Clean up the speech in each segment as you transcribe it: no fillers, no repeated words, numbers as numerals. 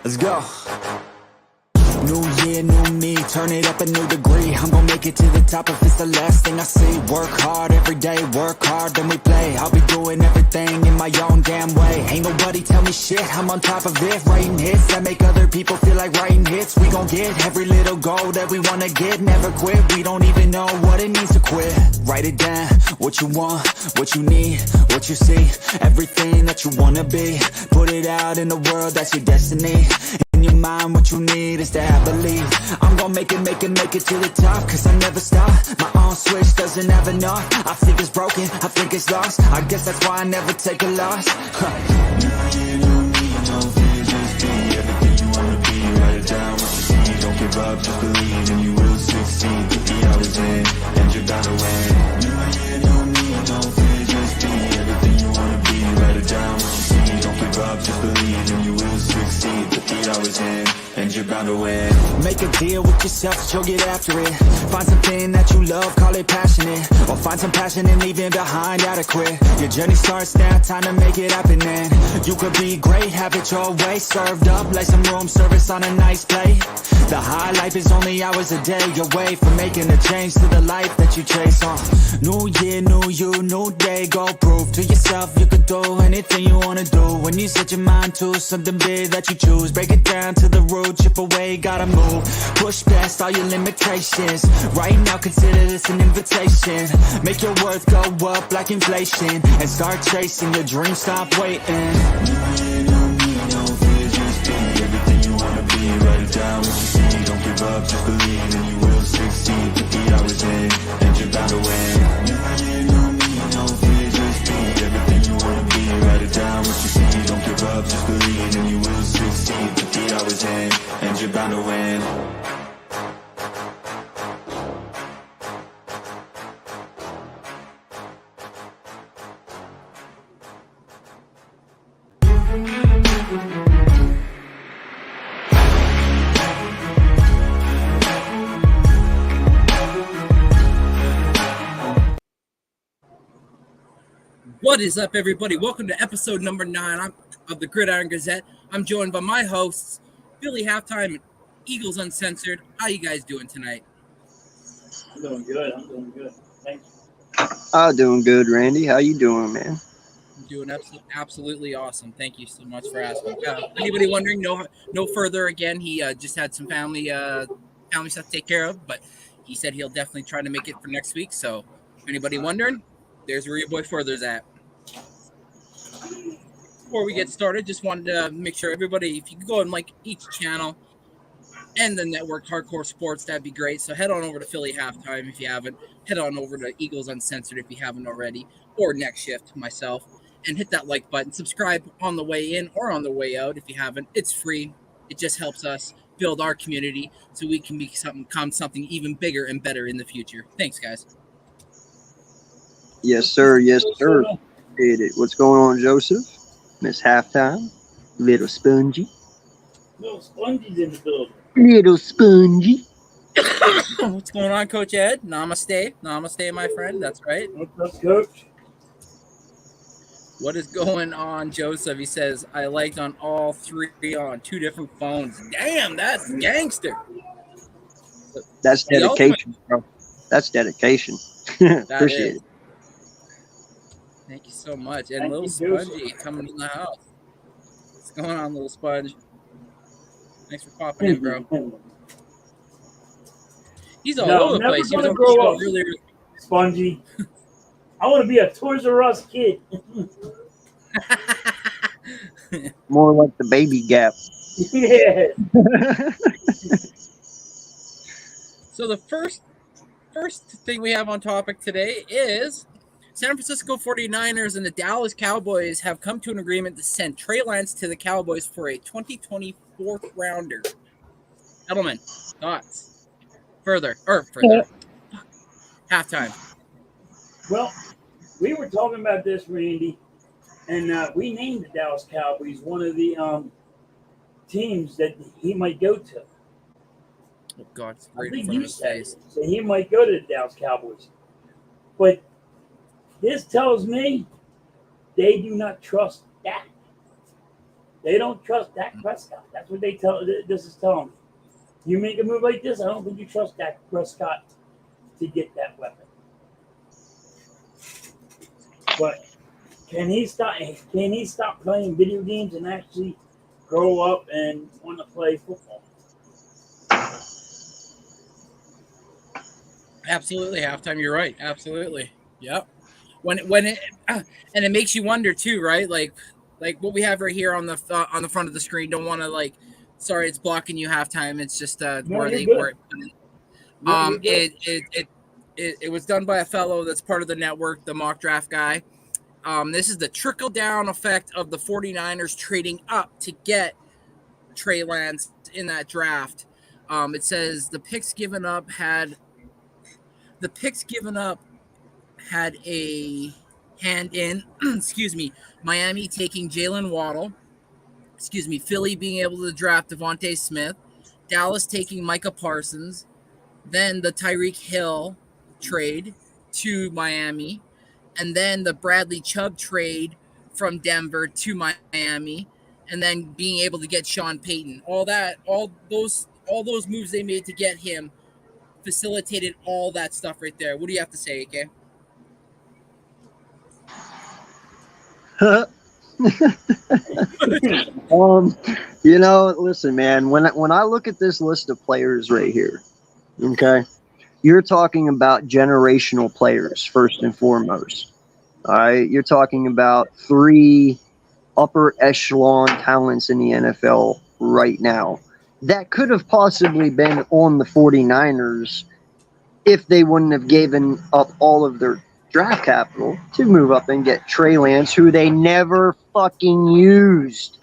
Let's go. New year, new me, turn it up a new degree. I'm gonna make it to the top if it's the last thing I see. Work hard every day, work hard, then we play. I'll be doing everything in my own damn way. Ain't nobody tell me shit, I'm on top of it. Writing hits that make other people feel like writing hits. We gon' get every little goal that we wanna get. Never quit, we don't even know what it means to quit. Write it down, what you want, what you need, what you see. Everything that you wanna be. Put it out in the world, that's your destiny. In your mind, what you need is to have belief. I'm gonna make it to the top, cause I never stop. My on switch doesn't have enough. I think it's broken, I think it's lost. I guess that's why I never take a loss. New year, new me, no fear, just be everything you wanna be. Write it down, what you see, don't give up, just believe and you will succeed. Put the hours in, and you're bound to win. New year, new me, no fear, just be everything you wanna be. Write it down, what you see, don't give up, just believe and you will succeed. Put the hours in, and you're bound to win. Make a deal with yourself that you'll get after it. Find something that you love, call it passionate. Or find some passion in leaving behind adequate. Your journey starts now, time to make it happen then. You could be great, have it your way. Served up like some room service on a nice plate. The high life is only hours a day away from making a change to the life that you chase. New year, new you, new day. Go prove to yourself you could do anything you wanna do. When you set your mind to something big that you choose, break it down to the root, chip away, gotta move. Push past all your limitations. Right now consider this an invitation. Make your worth go up like inflation, and start chasing your dreams, stop waiting. New year, new me, no fear, just be everything you wanna be. Write it down, what you see, don't give up, just believe and you will succeed. Put the hours in, and you're bound to win. New year, new me, no fear, just be everything you wanna be. Write it down, what you see, don't give up, just believe and you will succeed. Put the hours in, and you're bound to win. What is up, everybody? Welcome to episode number 9 of the Gridiron Gazette. I'm joined by my hosts, Philly Halftime and Eagles Uncensored. How you guys doing tonight? I'm doing good. Thanks. I'm doing good, Randy. How you doing, man? I'm doing absolutely awesome. Thank you so much for asking. Anybody wondering? No further. Again, he just had some family stuff to take care of, but he said he'll definitely try to make it for next week. So, if anybody wondering, there's where your boy Further's at. Before we get started, just wanted to make sure everybody, if you could go and like each channel and the network Hardcore Sports, that'd be great. So head on over to Philly Halftime if you haven't. Head on over to Eagles Uncensored if you haven't already, or Next Shift, myself, and hit that like button. Subscribe on the way in or on the way out if you haven't. It's free. It just helps us build our community so we can become something even bigger and better in the future. Thanks, guys. Yes, sir. Yes, sir. What's going on, Joseph? Miss Halftime? Little Spongy? Little Spongy's in the building. Little Spongy. What's going on, Coach Ed? Namaste, my friend. That's right. What's up, Coach? What is going on, Joseph? He says, I liked on all three on 2 different phones. Damn, that's gangster. That's dedication, bro. That's dedication. Appreciate it. Thank you so much. And Little Spongy coming in the house. What's going on, Little Sponge? Thanks for popping in, bro. He's all over the place. Never gonna grow up, Spongy. I want to be a Toys R Us kid. More like the baby gap. Yeah. So the first thing we have on topic today is San Francisco 49ers and the Dallas Cowboys have come to an agreement to send Trey Lance to the Cowboys for a 2024 rounder. Gentlemen, thoughts? Further. Halftime. Well, we were talking about this, Randy, and we named the Dallas Cowboys one of the teams that he might go to. Oh, God. It's I right in think front of you his said face. so he might go to the Dallas Cowboys. But this tells me they do not trust Dak. They don't trust Dak Prescott. That's what this is telling me. You make a move like this, I don't think you trust Dak Prescott to get that weapon. But can he stop playing video games and actually grow up and want to play football? Absolutely, halftime. You're right. Absolutely. Yep. When it and it makes you wonder too, right? Like what we have right here on the front of the screen. Don't want to sorry, it's blocking you halftime. It's just where they were. It was done by a fellow that's part of the network, the mock draft guy. This is the trickle down effect of the 49ers trading up to get Trey Lance in that draft. It says the picks given up had a hand in, Miami taking Jalen Waddle, Philly being able to draft Devontae Smith, Dallas taking Micah Parsons, then the Tyreek Hill trade to Miami, and then the Bradley Chubb trade from Denver to Miami, and then being able to get Sean Payton. All those moves they made to get him facilitated all that stuff right there. What do you have to say, AK? Listen, man, when I look at this list of players right here, okay, you're talking about generational players first and foremost. All right, you're talking about 3 upper echelon talents in the NFL right now that could have possibly been on the 49ers if they wouldn't have given up all of their draft capital to move up and get Trey Lance, who they never fucking used.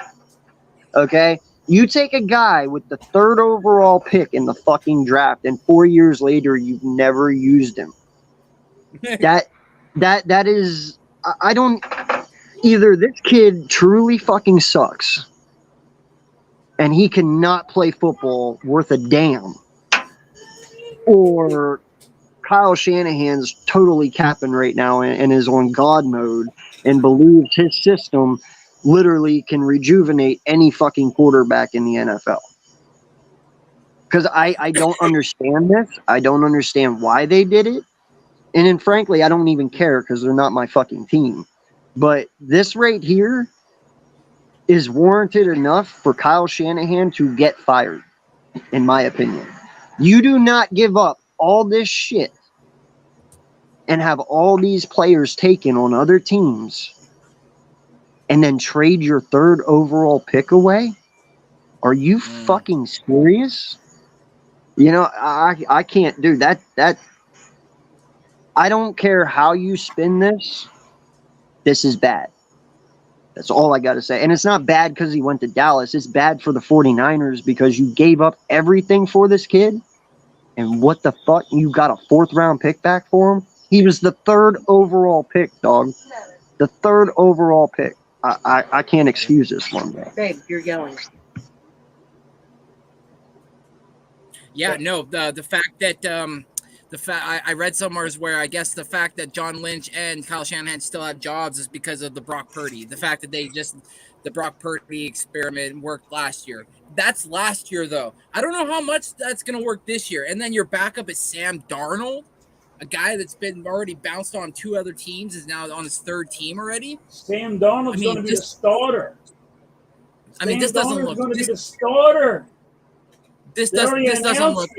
Okay? You take a guy with the 3rd overall pick in the fucking draft, and 4 years later, you've never used him. That is, I don't, either this kid truly fucking sucks, and he cannot play football worth a damn, or Kyle Shanahan's totally capping right now and is on God mode and believes his system literally can rejuvenate any fucking quarterback in the NFL. Because I don't understand this. I don't understand why they did it. And then frankly, I don't even care because they're not my fucking team. But this right here is warranted enough for Kyle Shanahan to get fired, in my opinion. You do not give up all this shit and have all these players taken on other teams and then trade your 3rd overall pick away? Are you fucking serious? I can't do that. I don't care how you spin this. This is bad. That's all I got to say. And it's not bad because he went to Dallas. It's bad for the 49ers because you gave up everything for this kid. And what the fuck? You got a 4th round pick back for him? He was the 3rd overall pick, dog. The 3rd overall pick. I can't excuse this one, bro. Babe, you're yelling. Yeah, no, the fact that I read somewhere where I guess the fact that John Lynch and Kyle Shanahan still have jobs is because of the Brock Purdy. The fact that the Brock Purdy experiment worked last year. That's last year, though. I don't know how much that's going to work this year. And then your backup is Sam Darnold, a guy that's been already bounced on 2 other teams, is now on his 3rd team already. Sam Darnold's going to be the starter. This doesn't look. Going to be the starter. This doesn't look.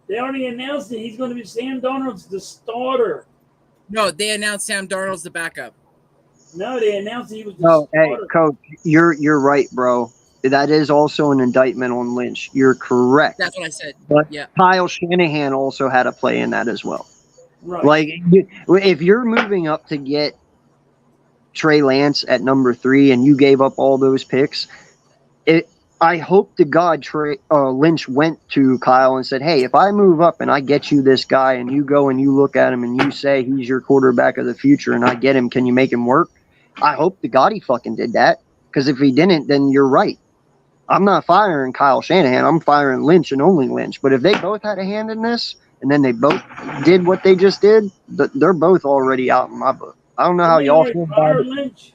They already announced it. He's going to be Sam Darnold's the starter. No, they announced Sam Darnold's the backup. No, they announced he was the starter. Hey, Coach, you're right, bro. That is also an indictment on Lynch. You're correct. That's what I said. But yeah. Kyle Shanahan also had a play in that as well. Right. Like, if you're moving up to get Trey Lance at number 3 and you gave up all those picks, I hope to God Lynch went to Kyle and said, hey, if I move up and I get you this guy and you go and you look at him and you say he's your quarterback of the future and I get him, can you make him work? I hope to God he fucking did that, because if he didn't, then you're right. I'm not firing Kyle Shanahan. I'm firing Lynch and only Lynch. But if they both had a hand in this and then they both did what they just did, they're both already out in my book. I don't know how y'all feel about it. Lynch.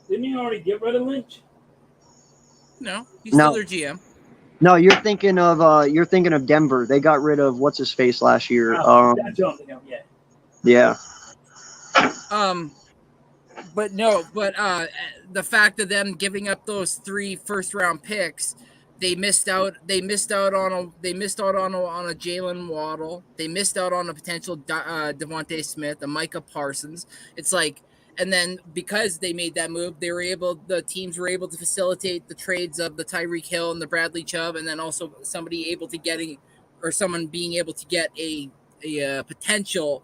Didn't you already get rid of Lynch? No, he's No. still their GM. No, you're thinking of Denver. They got rid of what's his face last year. That's what I'm thinking of, yeah. Yeah. But the fact of them giving up those 3 first-round picks, they missed out on a Jalen Waddle. They missed out on a potential Devontae Smith, a Micah Parsons. It's like, and then because they made that move, the teams were able to facilitate the trades of the Tyreek Hill and the Bradley Chubb, and then also someone being able to get a potential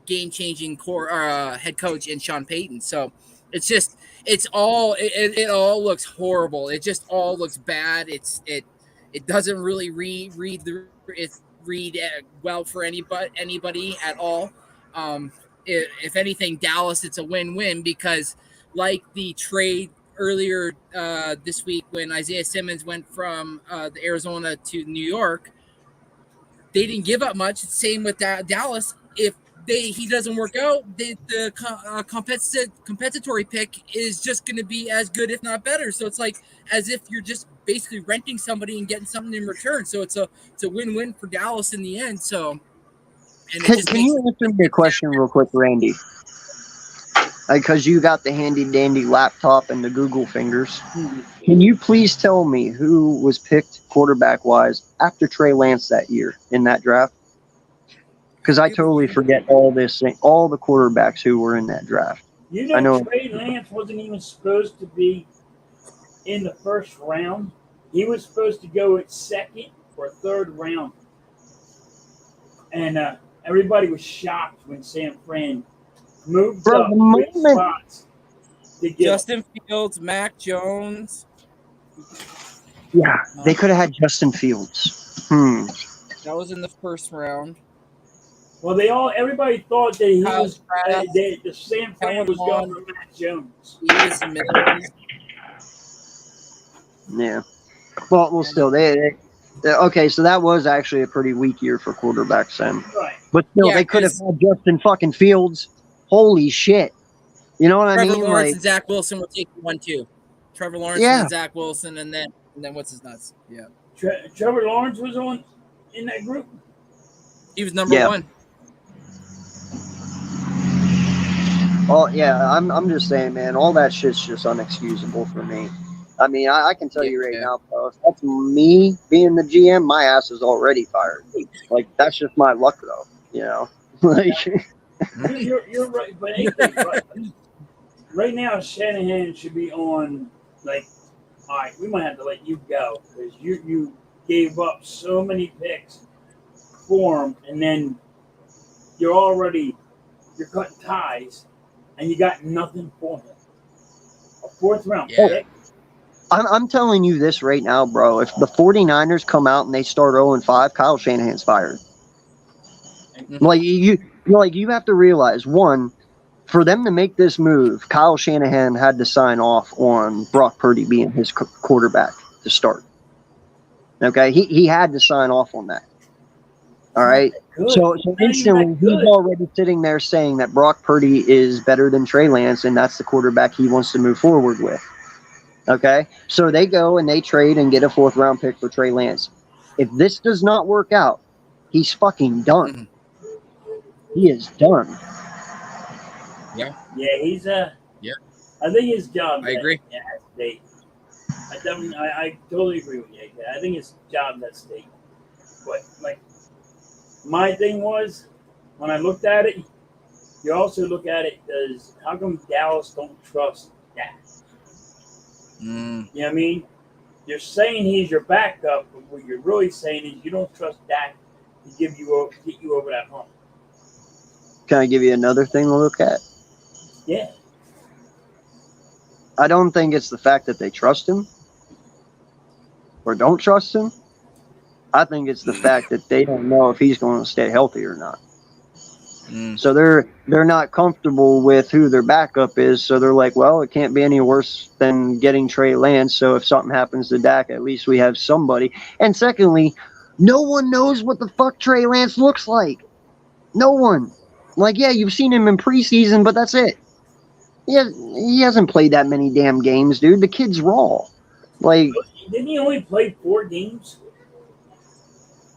game-changing head coach in Sean Payton. So it all looks horrible. It just all looks bad. It doesn't really read well for anybody at all. If anything, Dallas, it's a win-win because like the trade earlier this week when Isaiah Simmons went from the Arizona to New York, they didn't give up much. Same with Dallas. If he doesn't work out, the compensatory pick is just going to be as good, if not better. So it's like as if you're just basically renting somebody and getting something in return. So it's a win-win for Dallas in the end. So, and Can you answer me a question real quick, Randy? Because you got the handy-dandy laptop and the Google fingers. Can you please tell me who was picked quarterback-wise after Trey Lance that year in that draft? Because I totally forget all the quarterbacks who were in that draft. I know Trey Lance wasn't even supposed to be in the first round. He was supposed to go at second or third round. And everybody was shocked when San Fran moved up with spots to get Justin Fields, Mac Jones. Yeah, they could have had Justin Fields. That was in the first round. Well, everybody thought that he was the San Fran was going for Mac Jones. Yeah. Well, still, they okay. So that was actually a pretty weak year for quarterbacks then. Right. But still, they could have had Justin fucking Fields. Holy shit! You know what I mean? Trevor Lawrence and Zach Wilson were taking 1-2. Trevor Lawrence and Zach Wilson, and then what's his nuts? Yeah. Trevor Lawrence was in that group. He was number 1. Oh yeah, I'm just saying, man. All that shit's just unexcusable for me. I mean, I can tell you right now, bro. If that's me being the GM, my ass is already fired. Like that's just my luck, though. You know, like. You're right, but right now Shanahan should be on. Like, all right, we might have to let you go because you gave up so many picks for him, and then you're cutting ties. And you got nothing for him. A 4th round pick. I'm telling you this right now, bro. If the 49ers come out and they start 0-5, Kyle Shanahan's fired. Like you have to realize, one, for them to make this move, Kyle Shanahan had to sign off on Brock Purdy being his quarterback to start. Okay, he had to sign off on that. All right. So instantly, he's already sitting there saying that Brock Purdy is better than Trey Lance, and that's the quarterback he wants to move forward with. Okay. So they go and they trade and get a 4th round pick for Trey Lance. If this does not work out, he's fucking done. He is done. Yeah. Yeah, he's I think his job. I agree. I totally agree with you. I think his job at State. But like. My thing was, when I looked at it, you also look at it as how come Dallas don't trust Dak? You know what I mean? You're saying he's your backup, but what you're really saying is you don't trust Dak to get you over that hump. Can I give you another thing to look at? Yeah. I don't think it's the fact that they trust him or don't trust him. I think it's the fact that they don't know if he's going to stay healthy or not. So they're not comfortable with who their backup is. So they're like, well, it can't be any worse than getting Trey Lance. So if something happens to Dak, at least we have somebody. And secondly, no one knows what the fuck Trey Lance looks like. No one. Like, yeah, you've seen him in preseason, but that's it. he hasn't played that many damn games, dude. The kid's raw. Like, didn't he only play 4 games?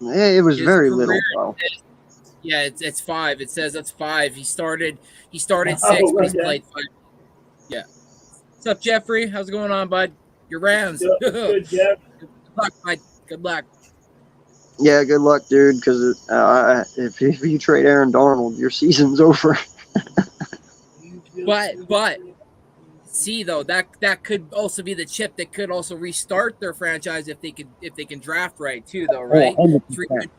it was His very career little, bro. Yeah, it's 5. It says it's 5. He started 6, but he's okay. played 5. Yeah. What's up, Jeffrey? How's it going on, bud? Your Rams. Good, Jeff. Good luck, Mike. Good luck. Yeah, good luck, dude. Because if you trade Aaron Donald, your season's over. But see though, that could also be the chip that could also restart their franchise if they can draft right too, though, right? 100%.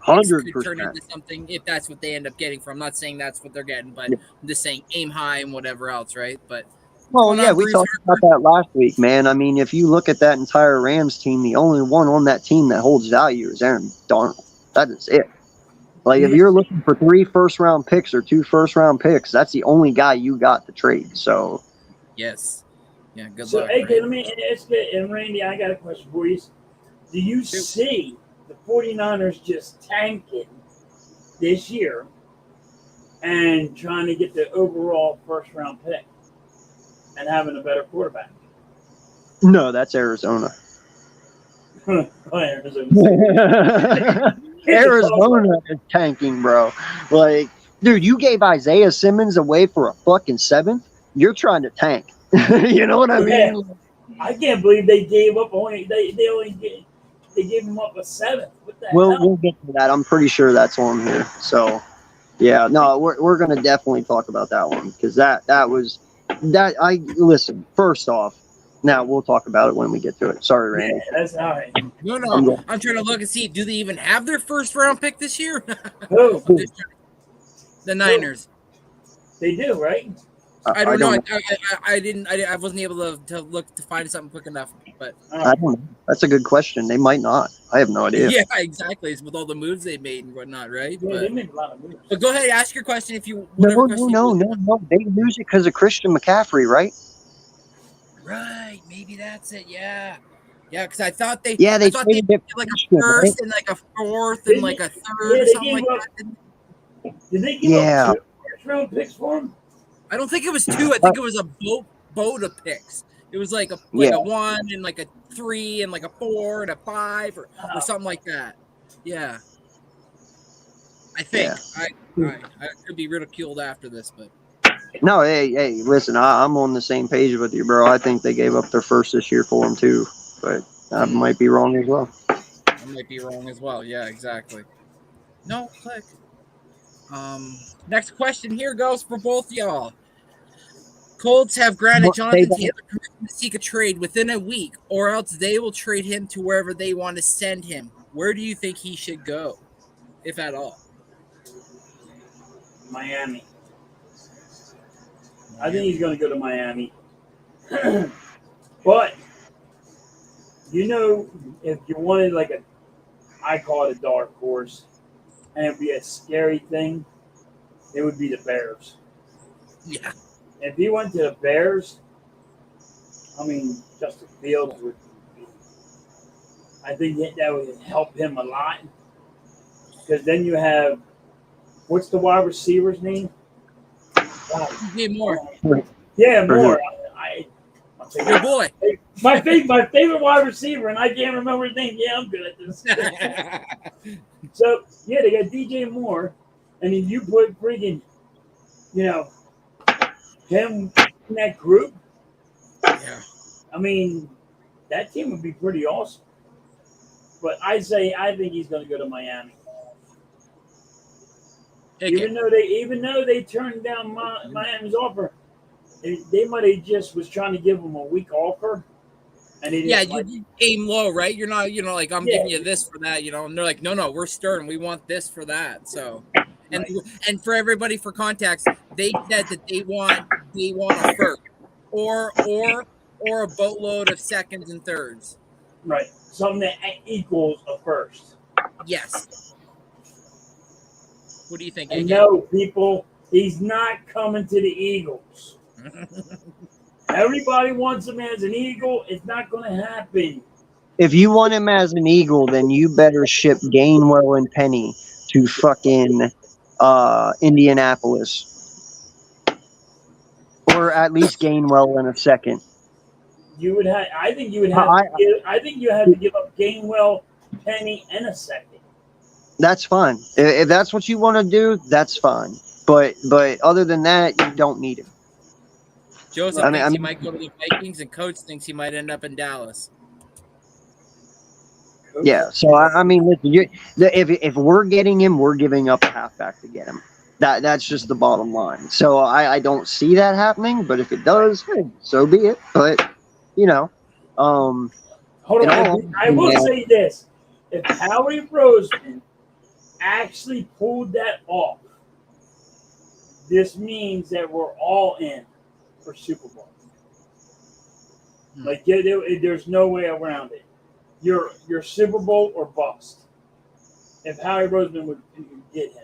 Could turn into something if that's what they end up getting from. I'm not saying that's what they're getting, but Yeah. I'm just saying aim high and whatever else, right? But Well, yeah, we talked about that last week, man. I mean, if you look at that entire Rams team, the only one on that team that holds value is Aaron Donald. That is it. Like, if you're looking for 3 first-round picks or 2 first-round picks, that's the only guy you got to trade. So, yes. Yeah, good So, luck. hey, right? let me ask you, and Randy, I got a question for you. Do you see the 49ers just tanking this year and trying to get the overall first-round pick and having a better quarterback? no, that's Arizona. Arizona is tanking, bro. Like, dude, you gave Isaiah Simmons away for a fucking 7th. You're trying to tank. You know what I mean? I can't believe they gave up they gave him up a 7th. What the hell? We'll get to that. I'm pretty sure that's on here. So, yeah, no, we're gonna definitely talk about that one because that was that. Listen. First off, now we'll talk about it when we get to it. Sorry, Randy. Yeah, that's all right. No, I'm trying to look and see. Do they even have their first round pick this year? Who? The Niners. They do, right? I don't know. I wasn't able to look to find something quick enough. But I don't know. That's a good question. They might not. I have no idea. yeah, exactly. It's with all the moves they made and whatnot, right? Yeah, But, they made a lot of moves. but go ahead, ask your question if you. No. They lose it because of Christian McCaffrey, right? Right, maybe that's it. Yeah, because I thought they. Yeah, they I thought they traded it did like Christian, a first right? and like a 4th and like a 3rd or something like that. Did they give up 2 first-round picks for him? I don't think it was 2. I think it was a boat of picks. It was like a 1 and like a 3 and like a 4 and a 5 or something like that. Yeah. I think. Yeah. I could be ridiculed after this, but No, hey, listen, I'm on the same page with you, bro. I think they gave up their first this year for him too, but I might be wrong as well. I might be wrong as well. Yeah, exactly. No, click. Next question here goes for both y'all. Colts have granted Jonathan Taylor permission to seek a trade within a week, or else they will trade him to wherever they want to send him. Where do you think he should go, if at all? Miami. I think he's going to go to Miami. But, if you wanted I call it a dark horse, and it'd be a scary thing, it would be the Bears. Yeah. If he went to the Bears, Justin Fields would. I think that would help him a lot. Because then you have, what's the wide receiver's name? Moore. Yeah, Moore. Your boy. My favorite wide receiver, and I can't remember his name. Yeah, I'm good at this. So, yeah, they got DJ Moore, and then you put friggin', him in that group. Yeah. That team would be pretty awesome. But I think he's going to go to Miami. Even though they turned down Miami's offer, they might have just was trying to give him a weak offer. And you aim low, right? You're not, I'm giving you this for that, and they're like, no, we're stern. We want this for that. So, and for everybody, for context, they said that they want a first or a boatload of seconds and thirds. Right. Something that equals a first. Yes. What do you think? No, people, he's not coming to the Eagles. Everybody wants him as an Eagle. It's not going to happen. If you want him as an Eagle, then you better ship Gainwell and Penny to fucking Indianapolis. or at least Gainwell in a second. You would have. I think you would have. I think you have to give up Gainwell, Penny, and a second. That's fine. If that's what you want to do, that's fine. But other than that, you don't need him. Joseph thinks he might go to the Vikings, and Coach thinks he might end up in Dallas. Yeah. So I mean, listen, if we're getting him, we're giving up a halfback to get him. That's just the bottom line. So I don't see that happening. But if it does, hey, so be it. But you know, hold on. I will say this: if Howie Roseman actually pulled that off, this means that we're all in for Super Bowl. Like there's no way around it. You're Super Bowl or bust. If Howie Roseman would get him.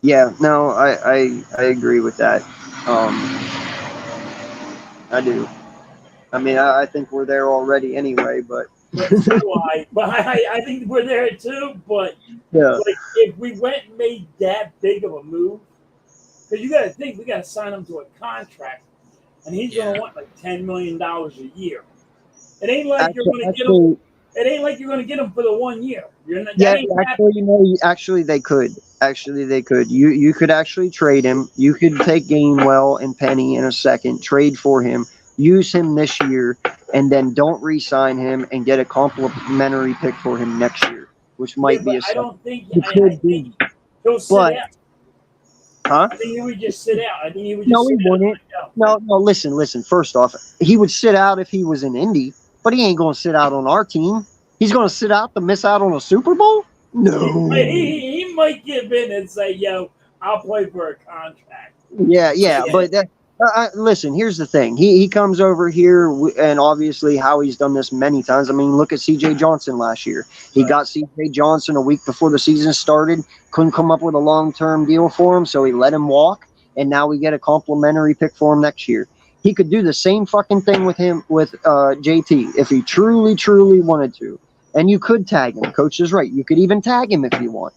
Yeah, no, I agree with that. I do. I mean, I think we're there already anyway, but I think we're there too. But yeah, like if we went and made that big of a move, because you got to think we got to sign him to a contract, and he's going to want like $10 million a year. It ain't like you're going to get him. It ain't like you're going to get him for the 1 year. Actually, they could. Actually, they could. You could actually trade him. You could take Gainwell and Penny in a second, trade for him, use him this year, and then don't re-sign him and get a complimentary pick for him next year, which might be a. I don't think. I think he'll sit out. Huh? I think he would just sit out. I think he would just. No, he wouldn't. No. Listen. First off, he would sit out if he was in Indy, but he ain't going to sit out on our team. He's going to sit out to miss out on a Super Bowl? No. He might give in and say, "Yo, I'll play for a contract." Yeah. But listen, here's the thing. He comes over here, and obviously Howie's done this many times. I mean, look at C.J. Johnson last year. He got C.J. Johnson a week before the season started. Couldn't come up with a long-term deal for him, so he let him walk, and now we get a complimentary pick for him next year. He could do the same fucking thing with JT if he truly wanted to. And you could tag him. Coach is right. You could even tag him if you want.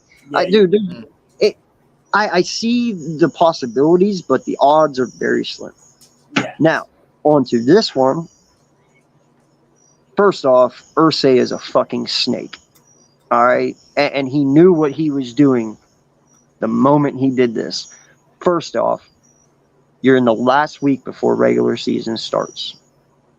I see the possibilities, but the odds are very slim. Yeah. Now, on to this one. First off, Irsay is a fucking snake. All right? And he knew what he was doing the moment he did this. First off, you're in the last week before regular season starts.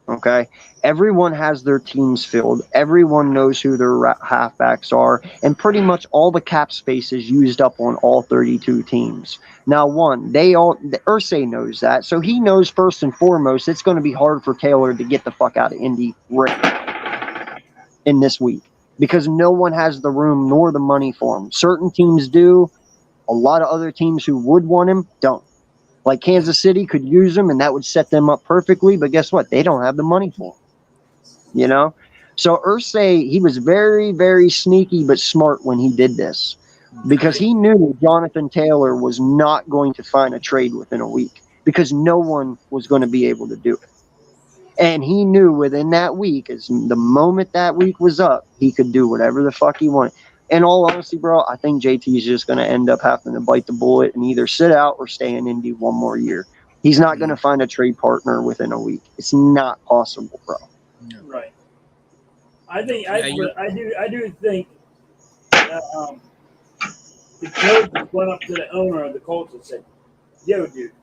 Okay? Everyone has their teams filled. Everyone knows who their halfbacks are. And pretty much all the cap space is used up on all 32 teams. Now, Irsay knows that. So he knows first and foremost it's going to be hard for Taylor to get the fuck out of Indy right now in this week. Because no one has the room nor the money for him. Certain teams do. A lot of other teams who would want him don't. Like Kansas City could use him, and that would set them up perfectly. But guess what? They don't have the money for him. You know? So Irsay, he was very, very sneaky but smart when he did this. Because he knew Jonathan Taylor was not going to find a trade within a week. Because no one was going to be able to do it. And he knew within that week, as the moment that week was up, he could do whatever the fuck he wanted. In all honesty, bro, I think JT is just going to end up having to bite the bullet and either sit out or stay in Indy one more year. He's not going to find a trade partner within a week. It's not possible, bro. Right. I do think the coach went up to the owner of the Colts and said, "Yo, dude,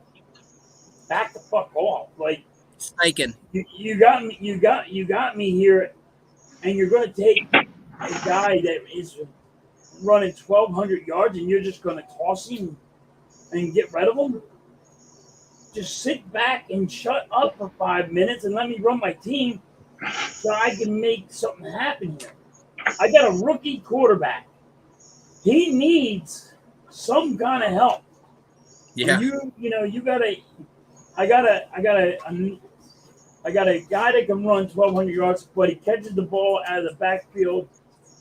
back the fuck off! Like, you got me here, and you're going to take a guy that is running 1,200 yards, and you're just going to toss him and get rid of him? Just sit back and shut up for 5 minutes and let me run my team so I can make something happen here. I got a rookie quarterback. He needs some kind of help. Yeah. I got a guy that can run 1,200 yards, but he catches the ball out of the backfield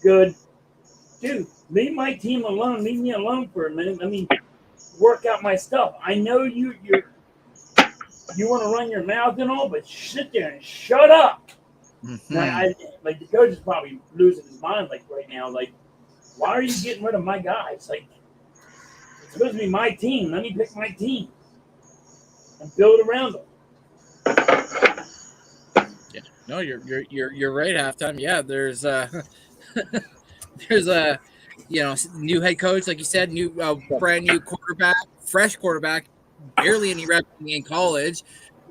good. Dude, leave my team alone. Leave me alone for a minute. Let me work out my stuff. I know you want to run your mouth and all, but sit there and shut up." Mm-hmm. Now, the coach is probably losing his mind right now. Like, why are you getting rid of my guys? Like, it's supposed to be my team. Let me pick my team. and build around them. Yeah, no, you're right. Halftime, yeah. There's there's a new head coach, like you said, new brand new quarterback, fresh quarterback, barely any reps in college.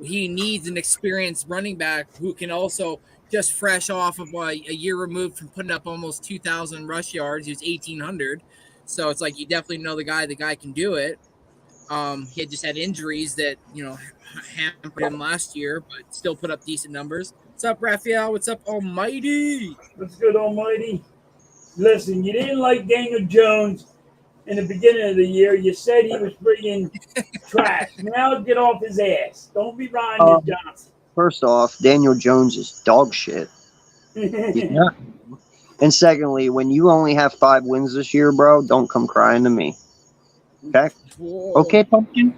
He needs an experienced running back who can also just fresh off of a year removed from putting up almost 2,000 rush yards. He was 1,800, so it's like you definitely know the guy. The guy can do it. He had just had injuries that hampered him last year, but still put up decent numbers. What's up, Raphael? What's up, Almighty? What's good, Almighty? Listen, you didn't like Daniel Jones in the beginning of the year. You said he was freaking trash. Now get off his ass. Don't be Ryan Johnson. First off, Daniel Jones is dog shit. He's not. And secondly, when you only have 5 wins this year, bro, don't come crying to me. Okay? Whoa. Okay, pumpkin?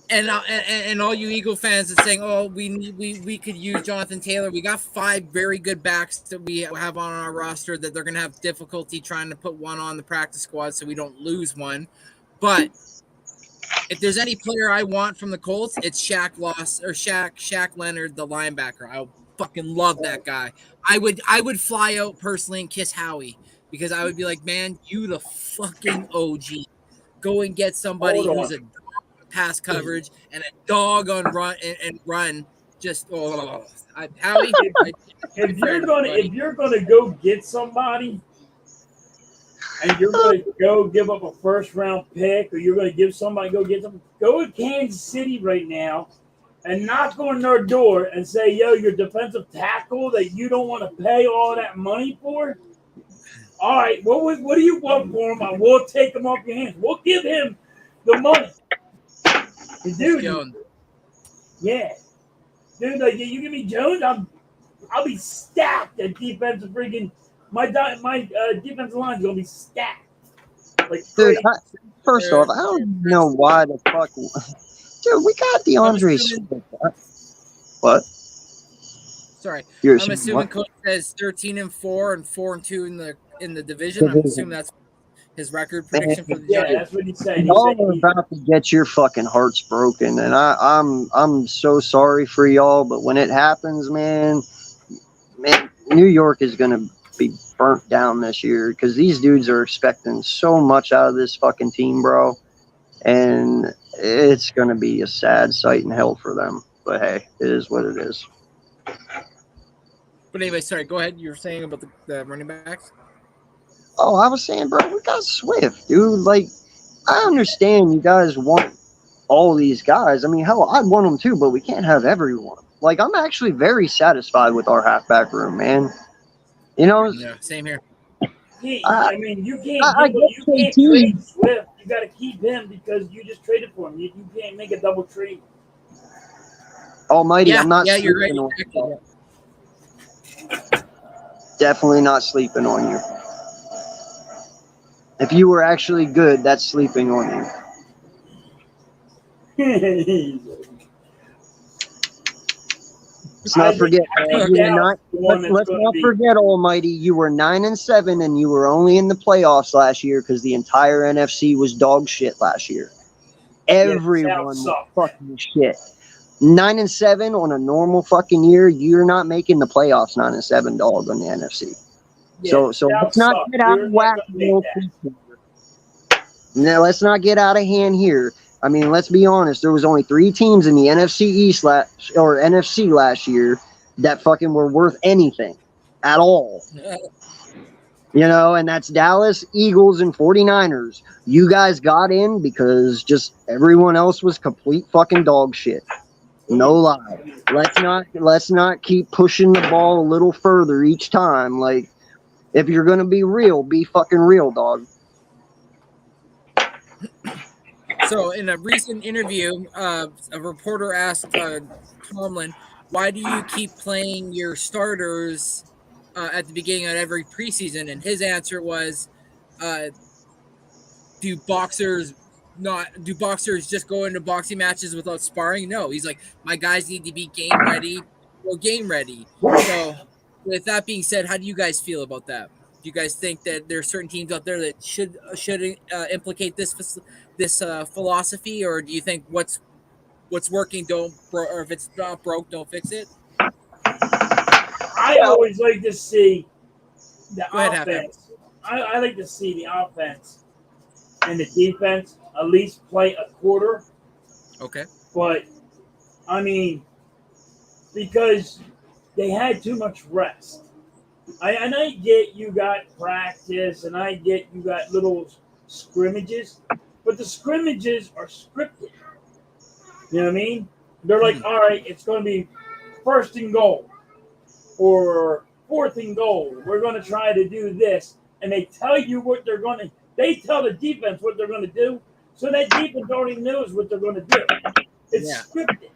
And all you Eagle fans are saying, "Oh, we could use Jonathan Taylor." We got 5 very good backs that we have on our roster that they're going to have difficulty trying to put one on the practice squad so we don't lose one. But if there's any player I want from the Colts, it's Shaq Leonard, the linebacker. I fucking love that guy. I would fly out personally and kiss Howie because I would be like, man, you the fucking OG. Go and get somebody who's a pass coverage and a dog on run and run. Just Howie. If you're gonna go get somebody, and you're gonna go give up a first round pick, or you're gonna give somebody go get them, go to Kansas City right now, and knock on their door and say, "Yo, your defensive tackle that you don't want to pay all that money for. All right, what do you want for him? We'll take him off your hands. We'll give him the money." Dude, yeah, dude, like you give me Jones, I'll be stacked at defensive freaking. My defensive line is gonna be stacked. Like, dude, first off, I don't know why the fuck. Dude, we got DeAndre Swift. What? Sorry, I'm assuming Coach says 13-4 and 4-2 in the division. I'm assuming that's his record prediction for the Giants. Yeah, that's what he said. Y'all are about to get your fucking hearts broken, and I'm so sorry for y'all. But when it happens, man, New York is gonna be burnt down this year because these dudes are expecting so much out of this fucking team, bro, and it's gonna be a sad sight in hell for them. But hey, it is what it is. But anyway, sorry. Go ahead. You were saying about the running backs. Oh, I was saying, bro, we got Swift, dude. Like, I understand you guys want all these guys. I mean, hell, I'd want them too, but we can't have everyone. Like, I'm actually very satisfied with our halfback room, man. You know? Yeah, same here. I mean, you can't trade Swift. You got to keep him because you just traded for him. You can't make a double trade. Almighty, I'm not sleeping right. On you. Definitely not sleeping on you. If you were actually good, that's sleeping on you. Let's not forget. Let's not forget, Almighty. You were 9-7, and you were only in the playoffs last year because the entire NFC was dog shit last year. Everyone was fucking shit. 9-7 on a normal fucking year, you're not making the playoffs. 9-7, dog, on the NFC. Yeah, so let's not get out of whack. Now, let's not get out of hand here. I mean, let's be honest. There was only 3 teams in the NFC East or NFC last year that fucking were worth anything at all. You know, and that's Dallas, Eagles, and 49ers. You guys got in because just everyone else was complete fucking dog shit. No lie. Let's not keep pushing the ball a little further each time. Like, if you're gonna be real, be fucking real, dog. So, in a recent interview, a reporter asked Tomlin, "Why do you keep playing your starters at the beginning of every preseason?" And his answer was, "Do boxers just go into boxing matches without sparring? No." He's like, "My guys need to be game ready. So, with that being said, how do you guys feel about that? you guys think that there are certain teams out there that should implicate this philosophy, or do you think what's working or if it's not broke, don't fix it? I always like to see the Go ahead, offense. I like to see the offense and the defense at least play a quarter. Okay. But, I mean, because they had too much rest. And I get you got practice, and I get you got little scrimmages, but the scrimmages are scripted. You know what I mean? They're like, all right, it's going to be 1st and goal or 4th and goal. We're going to try to do this. And they tell you what they're going to – they tell the defense what they're going to do, so that defense already knows what they're going to do. It's scripted.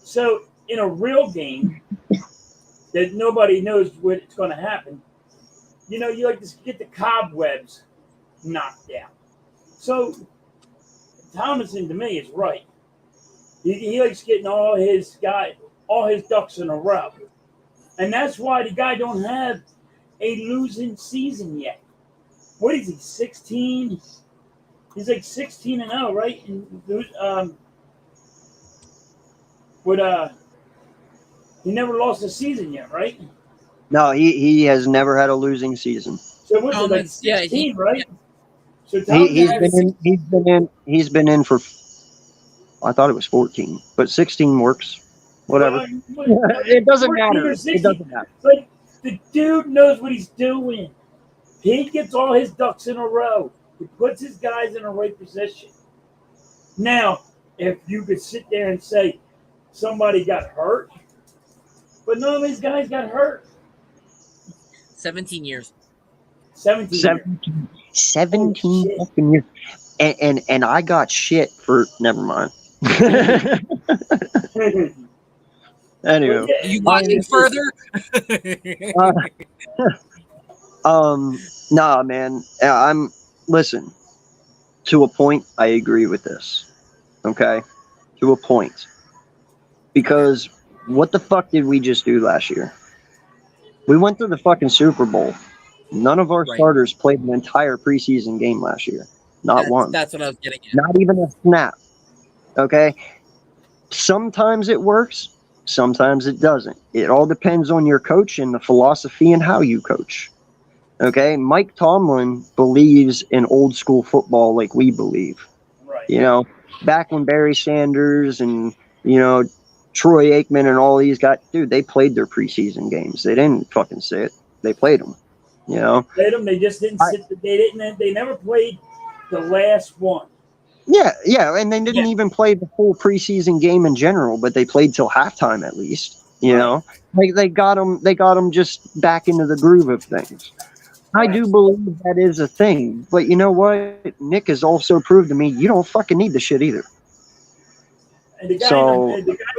So in a real game that nobody knows what's going to happen, you know, you like to get the cobwebs knocked down. So Thomason, to me, is right. He likes getting all his ducks in a row. And that's why the guy don't have a losing season yet. What is he, 16? He's like 16-0, right? He never lost a season yet, right? No, he has never had a losing season. So what's it, like 16, right? So he's been in for, I thought it was 14, but 16 works. Whatever. It doesn't matter. It doesn't matter. Like, the dude knows what he's doing. He gets all his ducks in a row. He puts his guys in the right position. Now, if you could sit there and say somebody got hurt, but none of these guys got hurt. 17 years. 17 fucking years. And I got shit for, never mind. Anyway. You watching further? Nah, man. Listen, to a point, I agree with this. Okay? To a point. Because what the fuck did we just do last year? We went to the fucking Super Bowl. None of our starters played an entire preseason game last year. Not one. That's what I was getting at. Not even a snap. Okay? Sometimes it works. Sometimes it doesn't. It all depends on your coach and the philosophy and how you coach. Okay? Mike Tomlin believes in old school football like we believe. Right. You know, back when Barry Sanders and, you know, Troy Aikman and all these guys, dude, they played their preseason games. They didn't fucking sit. They played them. You know? Played them. They just didn't sit. They never played the last one. Yeah, and they didn't even play the full preseason game in general, but they played till halftime at least. You know, like they got them just back into the groove of things. I do believe that is a thing, but you know what? Nick has also proved to me you don't fucking need the shit either. And the guy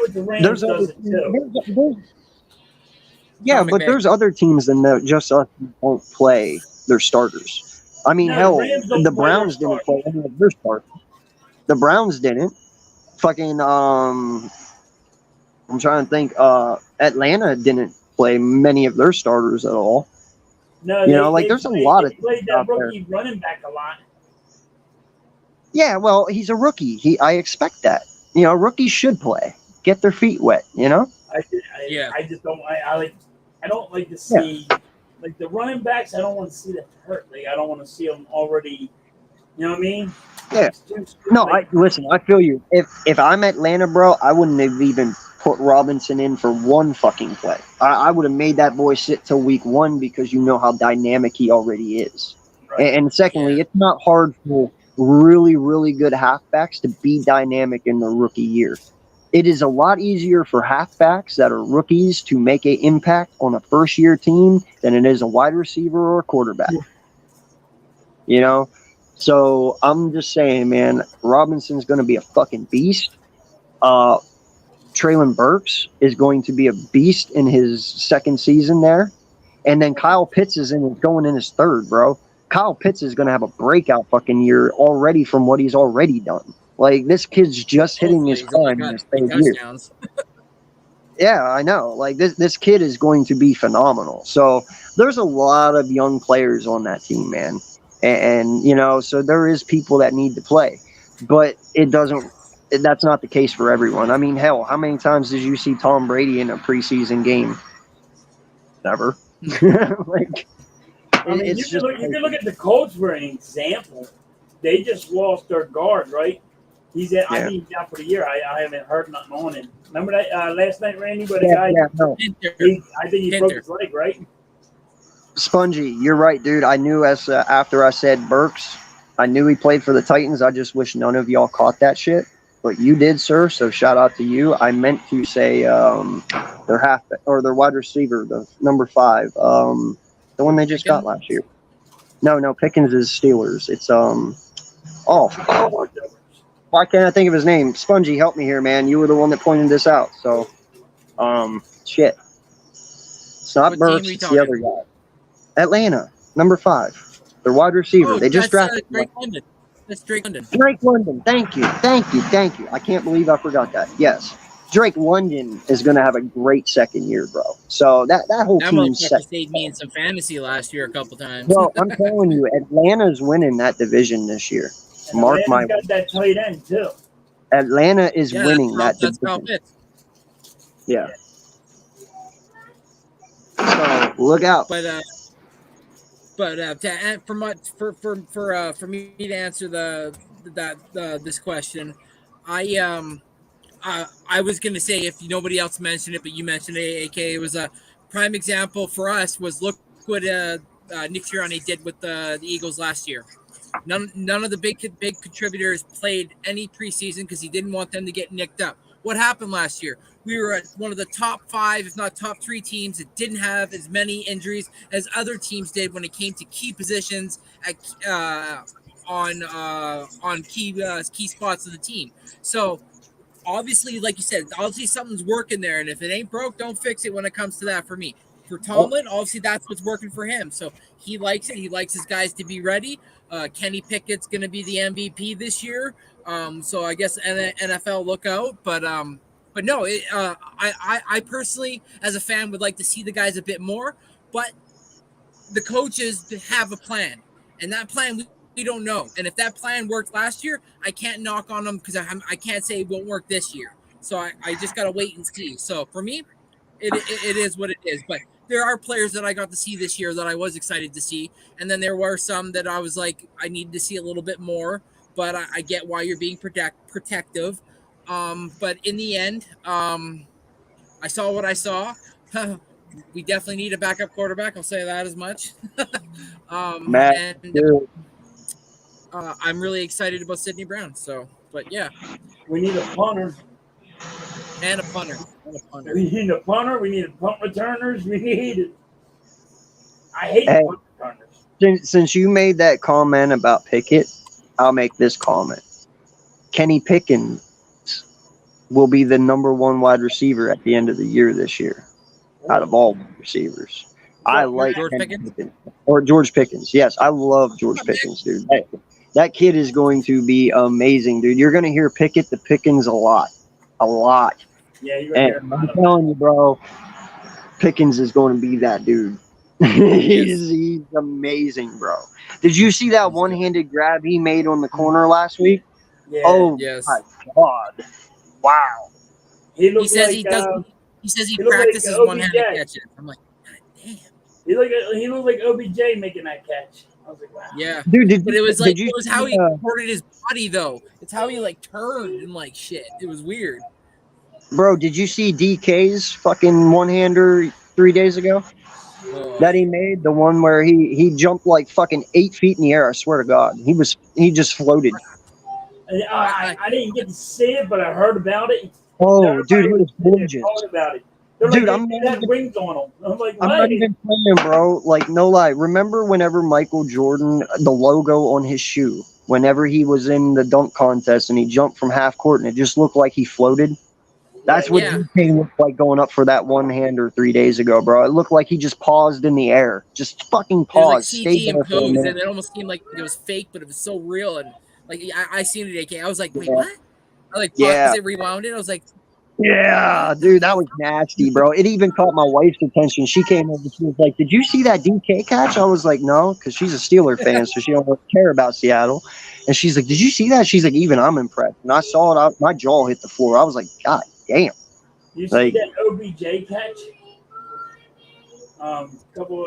with the Rams does it too. Yeah, but there's other teams than just us who won't play their starters. I mean, hell, the Browns didn't play any of their starters. The Browns didn't. Fucking, I'm trying to think. Atlanta didn't play many of their starters at all. No, you know, like there's a lot of played that rookie running back a lot. Yeah, well, he's a rookie. I expect that. You know, rookies should play, get their feet wet. You know. I just don't. I don't like to see like the running backs. I don't want to see them hurt. Like I don't want to see them already. You know what I mean? Yeah. No, listen. I feel you. If I'm Atlanta, bro, I wouldn't have even put Robinson in for one fucking play. I would have made that boy sit till week 1 because you know how dynamic he already is. Right. And secondly, it's not hard for really, really good halfbacks to be dynamic in their rookie year. It is a lot easier for halfbacks that are rookies to make an impact on a first-year team than it is a wide receiver or a quarterback. Yeah. You know? So I'm just saying, man, Robinson's going to be a fucking beast. Traylon Burks is going to be a beast in his second season there. And then Kyle Pitts is going in his third, bro. Kyle Pitts is going to have a breakout fucking year already from what he's already done. Like, this kid's just hitting his prime in his third year. Yeah, I know. Like this kid is going to be phenomenal. So there's a lot of young players on that team, man. And you know, so there is people that need to play, but it doesn't. That's not the case for everyone. I mean, hell, how many times did you see Tom Brady in a preseason game? Never. Like, I mean, it's just you can look at the Colts for an example. They just lost their guard, right? I think he's out for the year. I haven't heard nothing on him. Remember that last night, Randy? But the guy, no. I think he broke his leg, right? Spongy, you're right, dude. I knew after I said Burks, I knew he played for the Titans. I just wish none of y'all caught that shit, but you did, sir. So shout out to you. I meant to say their wide receiver, the number 5, the one they just got last year. No, Pickens is Steelers. It's why can't I think of his name? Spongy, help me here, man. You were the one that pointed this out. So, shit. It's not Burks. It's the other guy. Atlanta, number 5. Their wide receiver. They just drafted Drake London. That's Drake London. Drake London. Thank you. I can't believe I forgot that. Yes. Drake London is going to have a great second year, bro. So that whole team's set. Saved me in some fantasy last year a couple times. Well, I'm telling you, Atlanta's winning that division this year. Mark my got that tight end too. Atlanta is winning that division. Yeah. So look out. But for me to answer this question, I was gonna say, if nobody else mentioned it, but you mentioned it, AK, it was a prime example for us. Was look what Nick Sirianni did with the Eagles last year. None of the big contributors played any preseason because he didn't want them to get nicked up. What happened last year? We were at one of the top 5, if not top 3 teams that didn't have as many injuries as other teams did when it came to key positions on key spots of the team. So obviously, like you said, obviously something's working there, and if it ain't broke, don't fix it when it comes to that for me. For Tomlin, obviously that's what's working for him. So he likes it. He likes his guys to be ready. Kenny Pickett's going to be the MVP this year. So I guess NFL look out. But no, I personally, as a fan, would like to see the guys a bit more. But the coaches have a plan, and that plan we don't know. And if that plan worked last year, I can't knock on them because I can't say it won't work this year. So I just got to wait and see. So for me, it is what it is. But there are players that I got to see this year that I was excited to see. And then there were some that I was like, I need to see a little bit more. But I get why you're being protective. But in the end, I saw what I saw. We definitely need a backup quarterback. I'll say that as much. I'm really excited about Sidney Brown. So, but yeah. We need a punter. And a punter. We need a punter. We need punt returners. I hate punt returners. Since you made that comment about Pickett, I'll make this comment. Kenny Pickens will be the number 1 wide receiver at the end of the year this year, out of all receivers. I like George Pickens? Or George Pickens. Yes, I love George Pickens, dude. That kid is going to be amazing, dude. You're going to hear Pickett the Pickens a lot. Yeah, you're right. I'm telling you, bro, Pickens is going to be that dude. He's amazing, bro. Did you see that one-handed grab he made on the corner last week? Yeah. Oh, yes. My God. Wow. He says he practices one-handed catches. I'm like, God damn. He looked like OBJ making that catch. I was like, wow. Yeah. Dude, but it was how he supported his body, though. It's how he turned and shit. It was weird. Bro, did you see DK's fucking one-hander 3 days ago? That he made, the one where he jumped fucking 8 feet in the air. I swear to God, he just floated. I didn't get to see it, but I heard about it. Oh, dude, it was gorgeous. About it. Dude, they had wings on them. I'm like, I'm not even playing, bro. No lie. Remember whenever Michael Jordan, the logo on his shoe, whenever he was in the dunk contest and he jumped from half court and it just looked like he floated? That's what DK looked like going up for that one-hander 3 days ago, bro. It looked like he just paused in the air. Just fucking paused. It was CG imposed, and it almost seemed like it was fake, but it was so real. And I seen it, AK. I was like, wait, what? I paused it, rewound it. I was like, Yeah, dude, that was nasty, bro. It even caught my wife's attention. She came over. She was like, "Did you see that DK catch?" I was like, "No," because she's a Steeler fan, so she don't really care about Seattle. And she's like, "Did you see that?" She's like, "Even I'm impressed." And I saw it. My jaw hit the floor. I was like, "God damn!" You see Like, that OBJ catch? Couple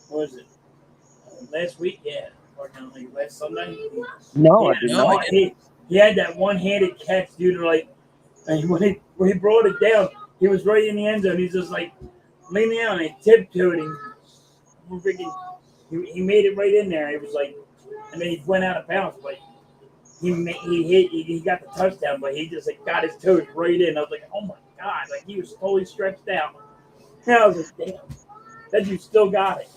what was it? Last week, yeah, or no, like last Sunday. no, I Yeah, did no, not. I didn't. he had that one-handed catch, dude. Like, and when he brought it down, he was right in the end zone. He's just like leaning out and he tiptoed and he made it right in there. It was like, and then he went out of bounds, but he got the touchdown, but he just like got his toes right in. I was like, oh my god, like he was totally stretched out. And I was like, damn, that dude still got it.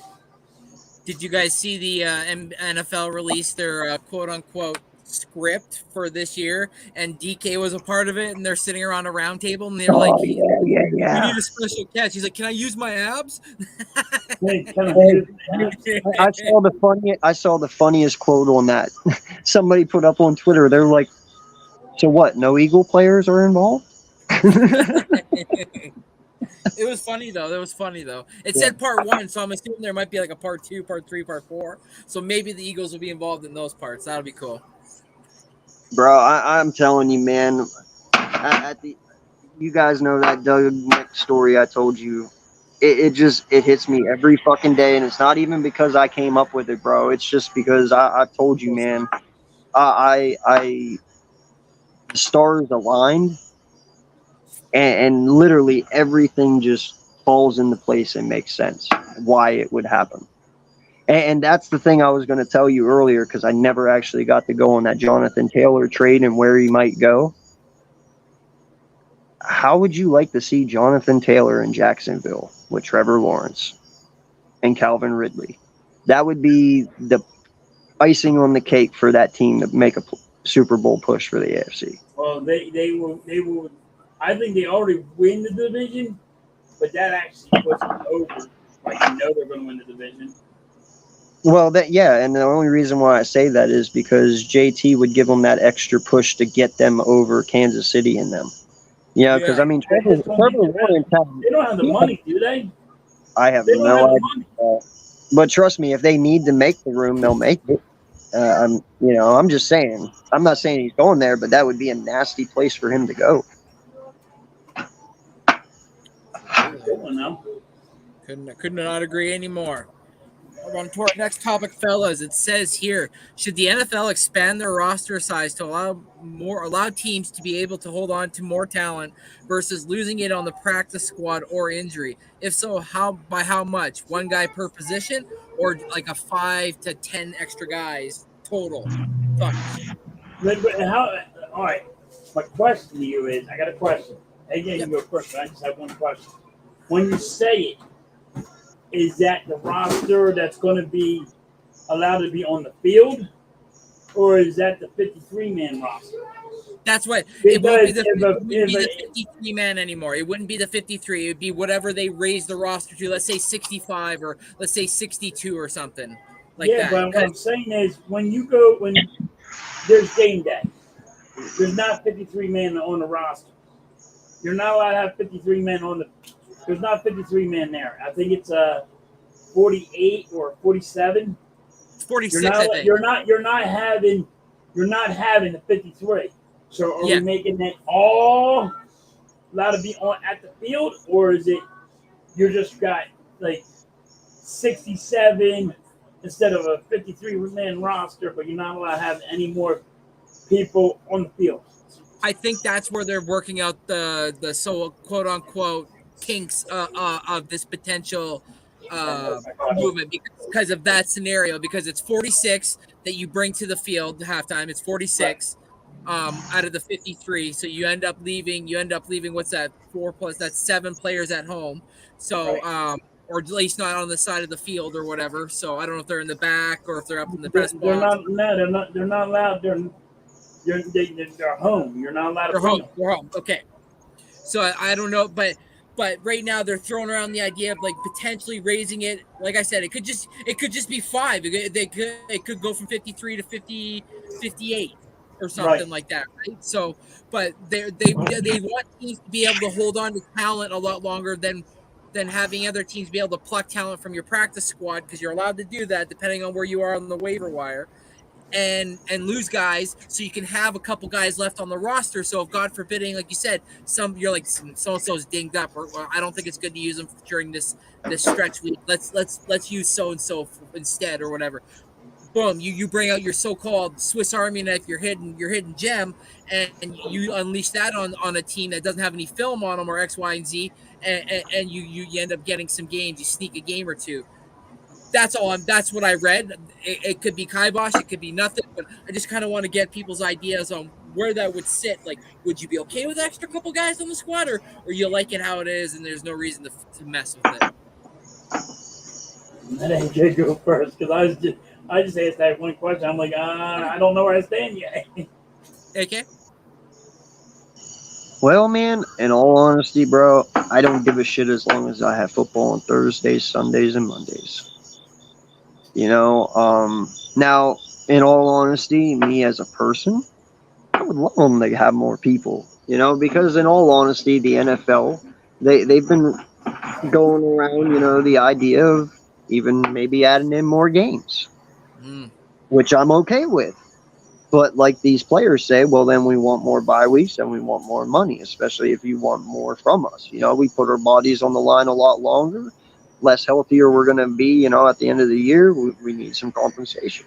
Did you guys see the NFL release their quote unquote script for this year? And DK was a part of it, and they're sitting around a round table, and they're like, Oh yeah, yeah, "We yeah. need a special catch." He's like, "Can I use my abs?" Hey, kind of Hey, weird. I saw the funniest quote on that. Somebody put up on Twitter. They're like, "So what? No Eagle players are involved?" It was funny though. It Yeah. said part 1, so I'm assuming there might be like a part 2, part 3, part 4. So maybe the Eagles will be involved in those parts. That'll be cool. Bro, I'm telling you, man. You guys know that Doug Nick story I told you. It hits me every fucking day, and it's not even because I came up with it, bro. It's just because I told you, man. The stars aligned, and literally everything just falls into place and makes sense why it would happen. And that's the thing I was going to tell you earlier, because I never actually got to go on that Jonathan Taylor trade and where he might go. How would you like to see Jonathan Taylor in Jacksonville with Trevor Lawrence and Calvin Ridley? That would be the icing on the cake for that team to make a Super Bowl push for the AFC. Well, they will. I think they already win the division, but that actually puts them over. Like they're going to win the division. Well, and the only reason why I say that is because JT would give them that extra push to get them over Kansas City and them. Yeah, because I mean, Trevor Lawrence. They don't have the money, do they? I have They don't no have idea. the money. But trust me, if they need to make the room, they'll make it. I'm just saying. I'm not saying he's going there, but that would be a nasty place for him to go. Could not agree anymore. On to our next topic, fellas. It says here, should the NFL expand their roster size to allow teams to be able to hold on to more talent versus losing it on the practice squad or injury? If so, by how much? One guy per position, or like a 5 to 10 extra guys total? Thoughts? But all right. My question to you is, I got a question. Again, you go first, but I just have one question. When you say it, is that the roster that's going to be allowed to be on the field, or is that the 53-man roster? That's what it won't be the 53-man anymore. It wouldn't be the 53. It would be whatever they raise the roster to. Let's say 65 or let's say 62 or something like that. But what I'm saying is when there's game day, there's not 53 men on the roster. You're not allowed to have 53 men on the. There's not 53 men there. I think it's 48 or 47. It's 46. I think. You're not having the 53. So are we making that all allowed to be on at the field, or is it you just got like 67 instead of a 53-man roster, but you're not allowed to have any more people on the field? I think that's where they're working out the so quote unquote kinks of this potential movement because of that scenario, because it's 46 that you bring to the field halftime. It's 46 out of the 53, so you end up leaving what's that, 4 plus, that's 7 players at home, so or at least not on the side of the field or whatever. So I don't know if they're in the back or if they're up in the press box. They're not allowed. They're home. You're not allowed to bring them. They're home. Okay. So I don't know, but right now they're throwing around the idea of like potentially raising it. Like I said, it could just be 5. It could go from 53 to 58. or something like that, right? So, but they want teams to be able to hold on to talent a lot longer than having other teams be able to pluck talent from your practice squad, because you're allowed to do that depending on where you are on the waiver wire, and lose guys, so you can have a couple guys left on the roster. So if God forbidding, like you said, you're like so and so's dinged up, or well, I don't think it's good to use them during this stretch week. Let's use so and so instead, or whatever. Boom, you bring out your so-called Swiss Army knife, your hidden gem, and you unleash that on a team that doesn't have any film on them or X, Y, and Z, and you end up getting some games. You sneak a game or two. That's all. That's what I read. It could be kibosh, it could be nothing, but I just kind of want to get people's ideas on where that would sit. Like, would you be okay with extra couple guys on the squad, or you like it how it is and there's no reason to mess with it? That ain't good. Go first, because I just asked that one question. I'm like, I don't know where I stand yet. AK? Well, man, in all honesty, bro, I don't give a shit as long as I have football on Thursdays, Sundays, and Mondays. You know, now, in all honesty, me as a person, I would love them to have more people, you know, because in all honesty, the NFL, they've been going around, you know, the idea of even maybe adding in more games, which I'm okay with. But like these players say, well, then we want more bye weeks and we want more money, especially if you want more from us. You know, we put our bodies on the line a lot longer, less healthier we're going to be, you know, at the end of the year. We need some compensation.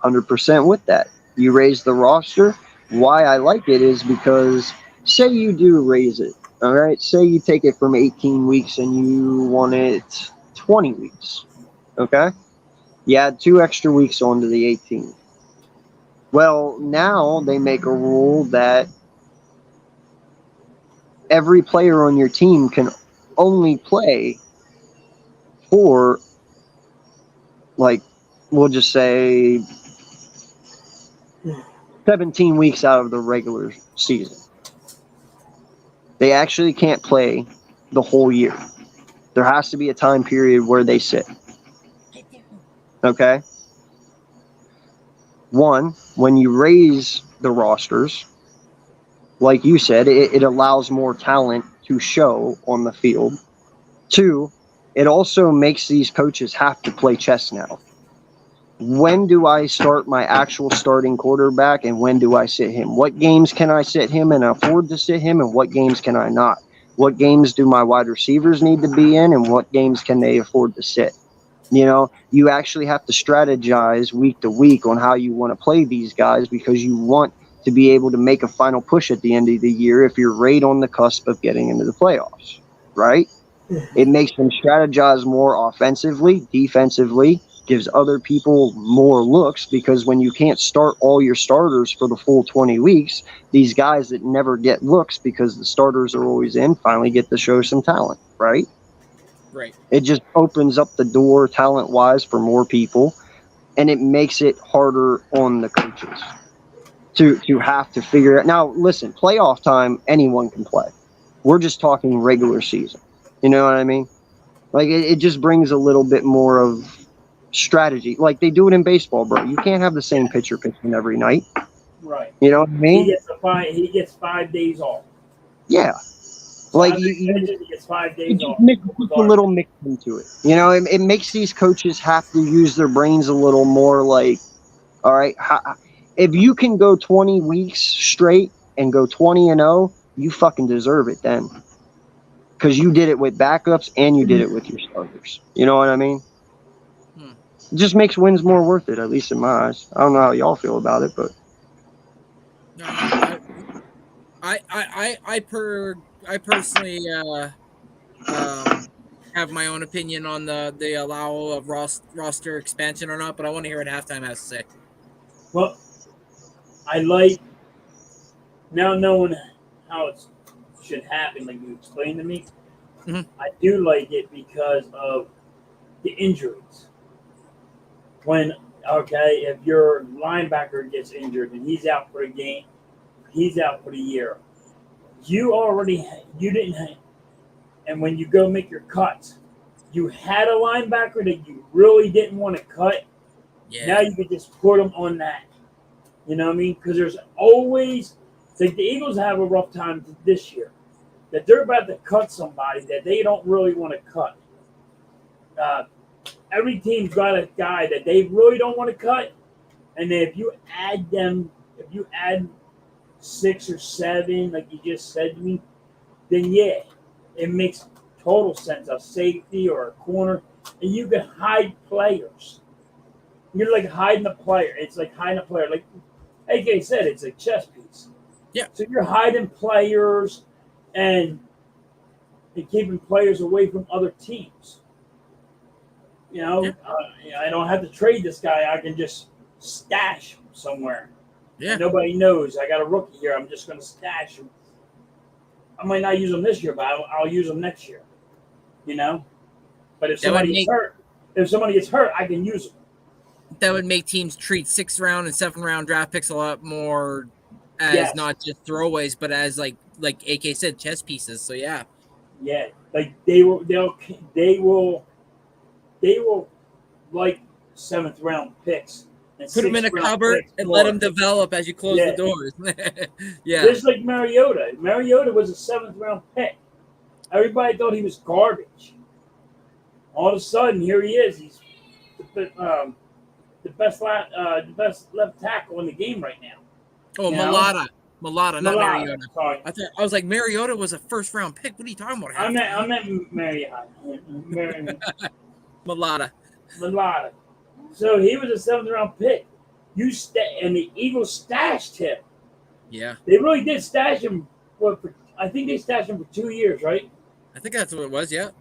100% with that. You raise the roster. Why I like it is because say you do raise it, all right? Say you take it from 18 weeks and you want it 20 weeks, okay? You add 2 extra weeks onto the 18. Well, now they make a rule that every player on your team can only play for, like, we'll just say 17 weeks out of the regular season. They actually can't play the whole year. There has to be a time period where they sit. Okay? One, when you raise the rosters, like you said, it allows more talent to show on the field. 2, it also makes these coaches have to play chess now. When do I start my actual starting quarterback and when do I sit him? What games can I sit him and afford to sit him, and what games can I not? What games do my wide receivers need to be in, and what games can they afford to sit? You know, you actually have to strategize week to week on how you want to play these guys, because you want to be able to make a final push at the end of the year if you're right on the cusp of getting into the playoffs, right? It makes them strategize more offensively, defensively, gives other people more looks, because when you can't start all your starters for the full 20 weeks, these guys that never get looks because the starters are always in finally get to show some talent, right? Right. It just opens up the door talent-wise for more people, and it makes it harder on the coaches to have to figure it. Now, listen, playoff time, anyone can play. We're just talking regular season. You know what I mean? Like, it just brings a little bit more of strategy. Like they do it in baseball, bro. You can't have the same pitcher pitching every night. Right. You know what I mean? He gets 5 days off. Yeah. Like he gets 5 days off. Put a little mix into it. You know, it makes these coaches have to use their brains a little more. Like, all right, if you can go 20 weeks straight and go 20-0, you fucking deserve it then. Because you did it with backups and you did it with your starters. You know what I mean? It just makes wins more worth it, at least in my eyes. I don't know how y'all feel about it, but No, I personally have my own opinion on the allow of roster expansion or not, but I want to hear what Halftime has to say. Well, I like now knowing how it should happen, like you explained to me. Mm-hmm. I do like it because of the injuries. If your linebacker gets injured and he's out for a game, he's out for the year. And when you go make your cuts, you had a linebacker that you really didn't want to cut. Yeah. Now you can just put him on that You know what I mean? Because there's always, it's like the Eagles have a rough time this year. That they're about to cut somebody that they don't really want to cut. Every team's got a guy that they really don't want to cut. And then if you add 6 or 7, like you just said to me, then yeah, it makes total sense. A safety or a corner, and you can hide players. You're like hiding a player. It's like hiding a player. Like AK said, it's a chess piece. Yeah. So you're hiding players and keeping players away from other teams. You know, I don't have to trade this guy. I can just stash him somewhere. Yeah. Nobody knows. I got a rookie here. I'm just going to stash him. I might not use him this year, but I'll use him next year. You know? But if somebody gets hurt, I can use him. That would make teams treat 6th round and 7th round draft picks a lot more as not just throwaways, but as like AK said, chess pieces. So yeah. Yeah. Like they will like 7th round picks. Put them in a cupboard and let them develop as you close the doors. Yeah. Just like Mariota. Mariota was a 7th round pick. Everybody thought he was garbage. All of a sudden, here he is. He's the best left tackle in the game right now. Oh, Malata, not Mariota. Sorry. I was like, Mariota was a 1st round pick. What are you talking about? I meant Mariota. Malata. So he was a 7th round pick. And the Eagles stashed him. Yeah. They really did stash him. I think they stashed him for 2 years, right? I think that's what it was, yeah.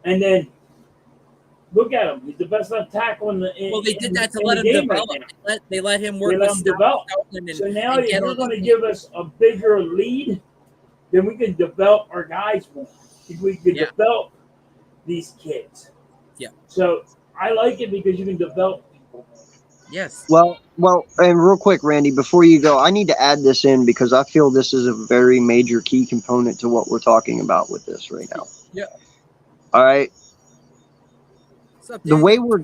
And then look at him. He's the best left tackle in the Well, they did that to let him develop. Right, they let him work. They let him develop. So now if you're going to give us a bigger lead, then we can develop our guys more. We can develop these kids. Yeah. So I like it because you can develop people. Yes. Well, and real quick, Randy, before you go, I need to add this in because I feel this is a very major key component to what we're talking about with this right now. Yeah. All right. What's up, The way we're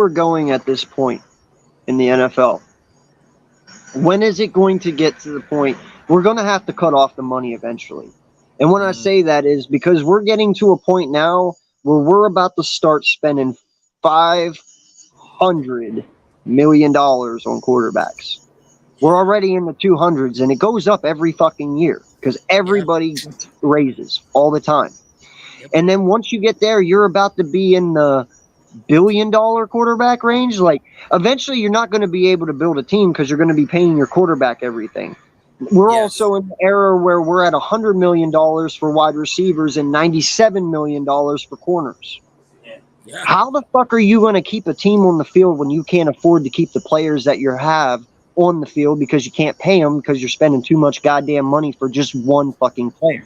going at this point in the NFL, when is it going to get to the point we're going to have to cut off the money eventually? And when I say that is because we're getting to a point now where we're about to start spending $500 million on quarterbacks. We're already in the 200s, and it goes up every fucking year because everybody raises all the time. Yep. And then once you get there, you're about to be in the $1 billion quarterback range. Like, eventually you're not going to be able to build a team because you're going to be paying your quarterback everything. We're also in the era where we're at $100 million for wide receivers and $97 million for corners. Yeah. How the fuck are you going to keep a team on the field when you can't afford to keep the players that you have on the field because you can't pay them because you're spending too much goddamn money for just one fucking player?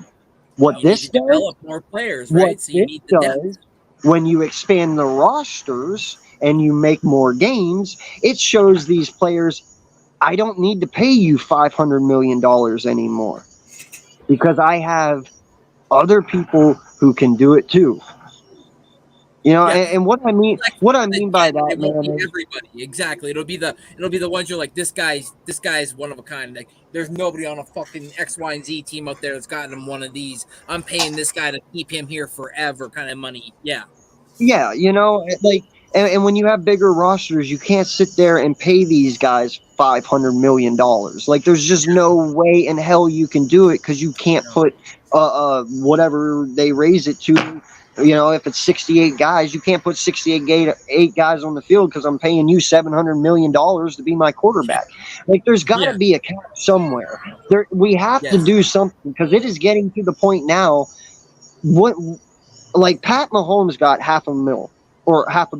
What You this need to does, develop more players, right? what So you this need the depth. does, when you expand the rosters and you make more games, it shows these players, I don't need to pay you $500 million anymore because I have other people who can do it too. You know, and what I mean by that, it won't man, be everybody. Exactly. It'll be the ones you're like, this guy's one of a kind. Like, there's nobody on a fucking X, Y, and Z team out there that's gotten him one of these. I'm paying this guy to keep him here forever kind of money. Yeah. Yeah, you know, like, and when you have bigger rosters, you can't sit there and pay these guys $500 million. Like, there's just no way in hell you can do it because you can't put whatever they raise it to. You know, if it's 68 guys, you can't put 68 guys on the field because I'm paying you $700 million to be my quarterback. Like, there's got to be a cap somewhere. We have to do something because it is getting to the point now. Like, Pat Mahomes got $500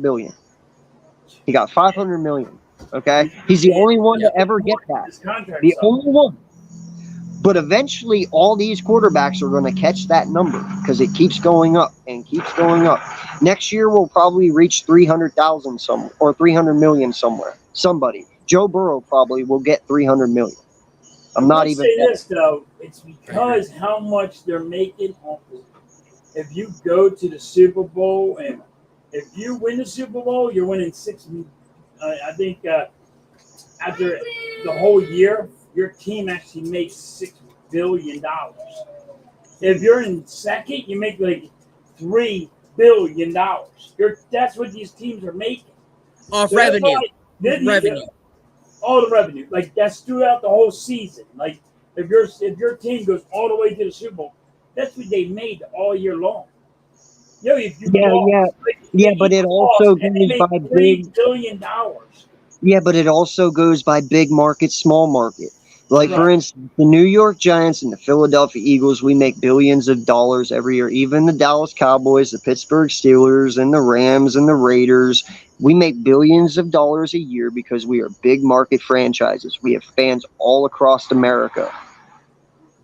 million. He got $500 million. Okay, he's the only one to ever get that. The only one. But eventually, all these quarterbacks are going to catch that number because it keeps going up and keeps going up. Next year, we'll probably reach 300,000 or 300 million somewhere. Somebody, Joe Burrow, probably will get 300 million. I'm not even. Say this though, it's because how much they're making off it. If you go to the Super Bowl and if you win the Super Bowl, you're winning $6 million. I think after the whole year, your team actually makes $6 billion. If you're in second, you make like $3 billion. That's what these teams are making. Off So revenue. revenue. All the revenue. Like that's throughout the whole season. Like if your team goes all the way to the Super Bowl, that's what they made all year long. Yo, if you lost, but it also goes by $3 billion. Yeah, but it also goes by big market, small market. Like, for instance, the New York Giants and the Philadelphia Eagles, we make billions of dollars every year. Even the Dallas Cowboys, the Pittsburgh Steelers, and the Rams and the Raiders, we make billions of dollars a year because we are big market franchises. We have fans all across America.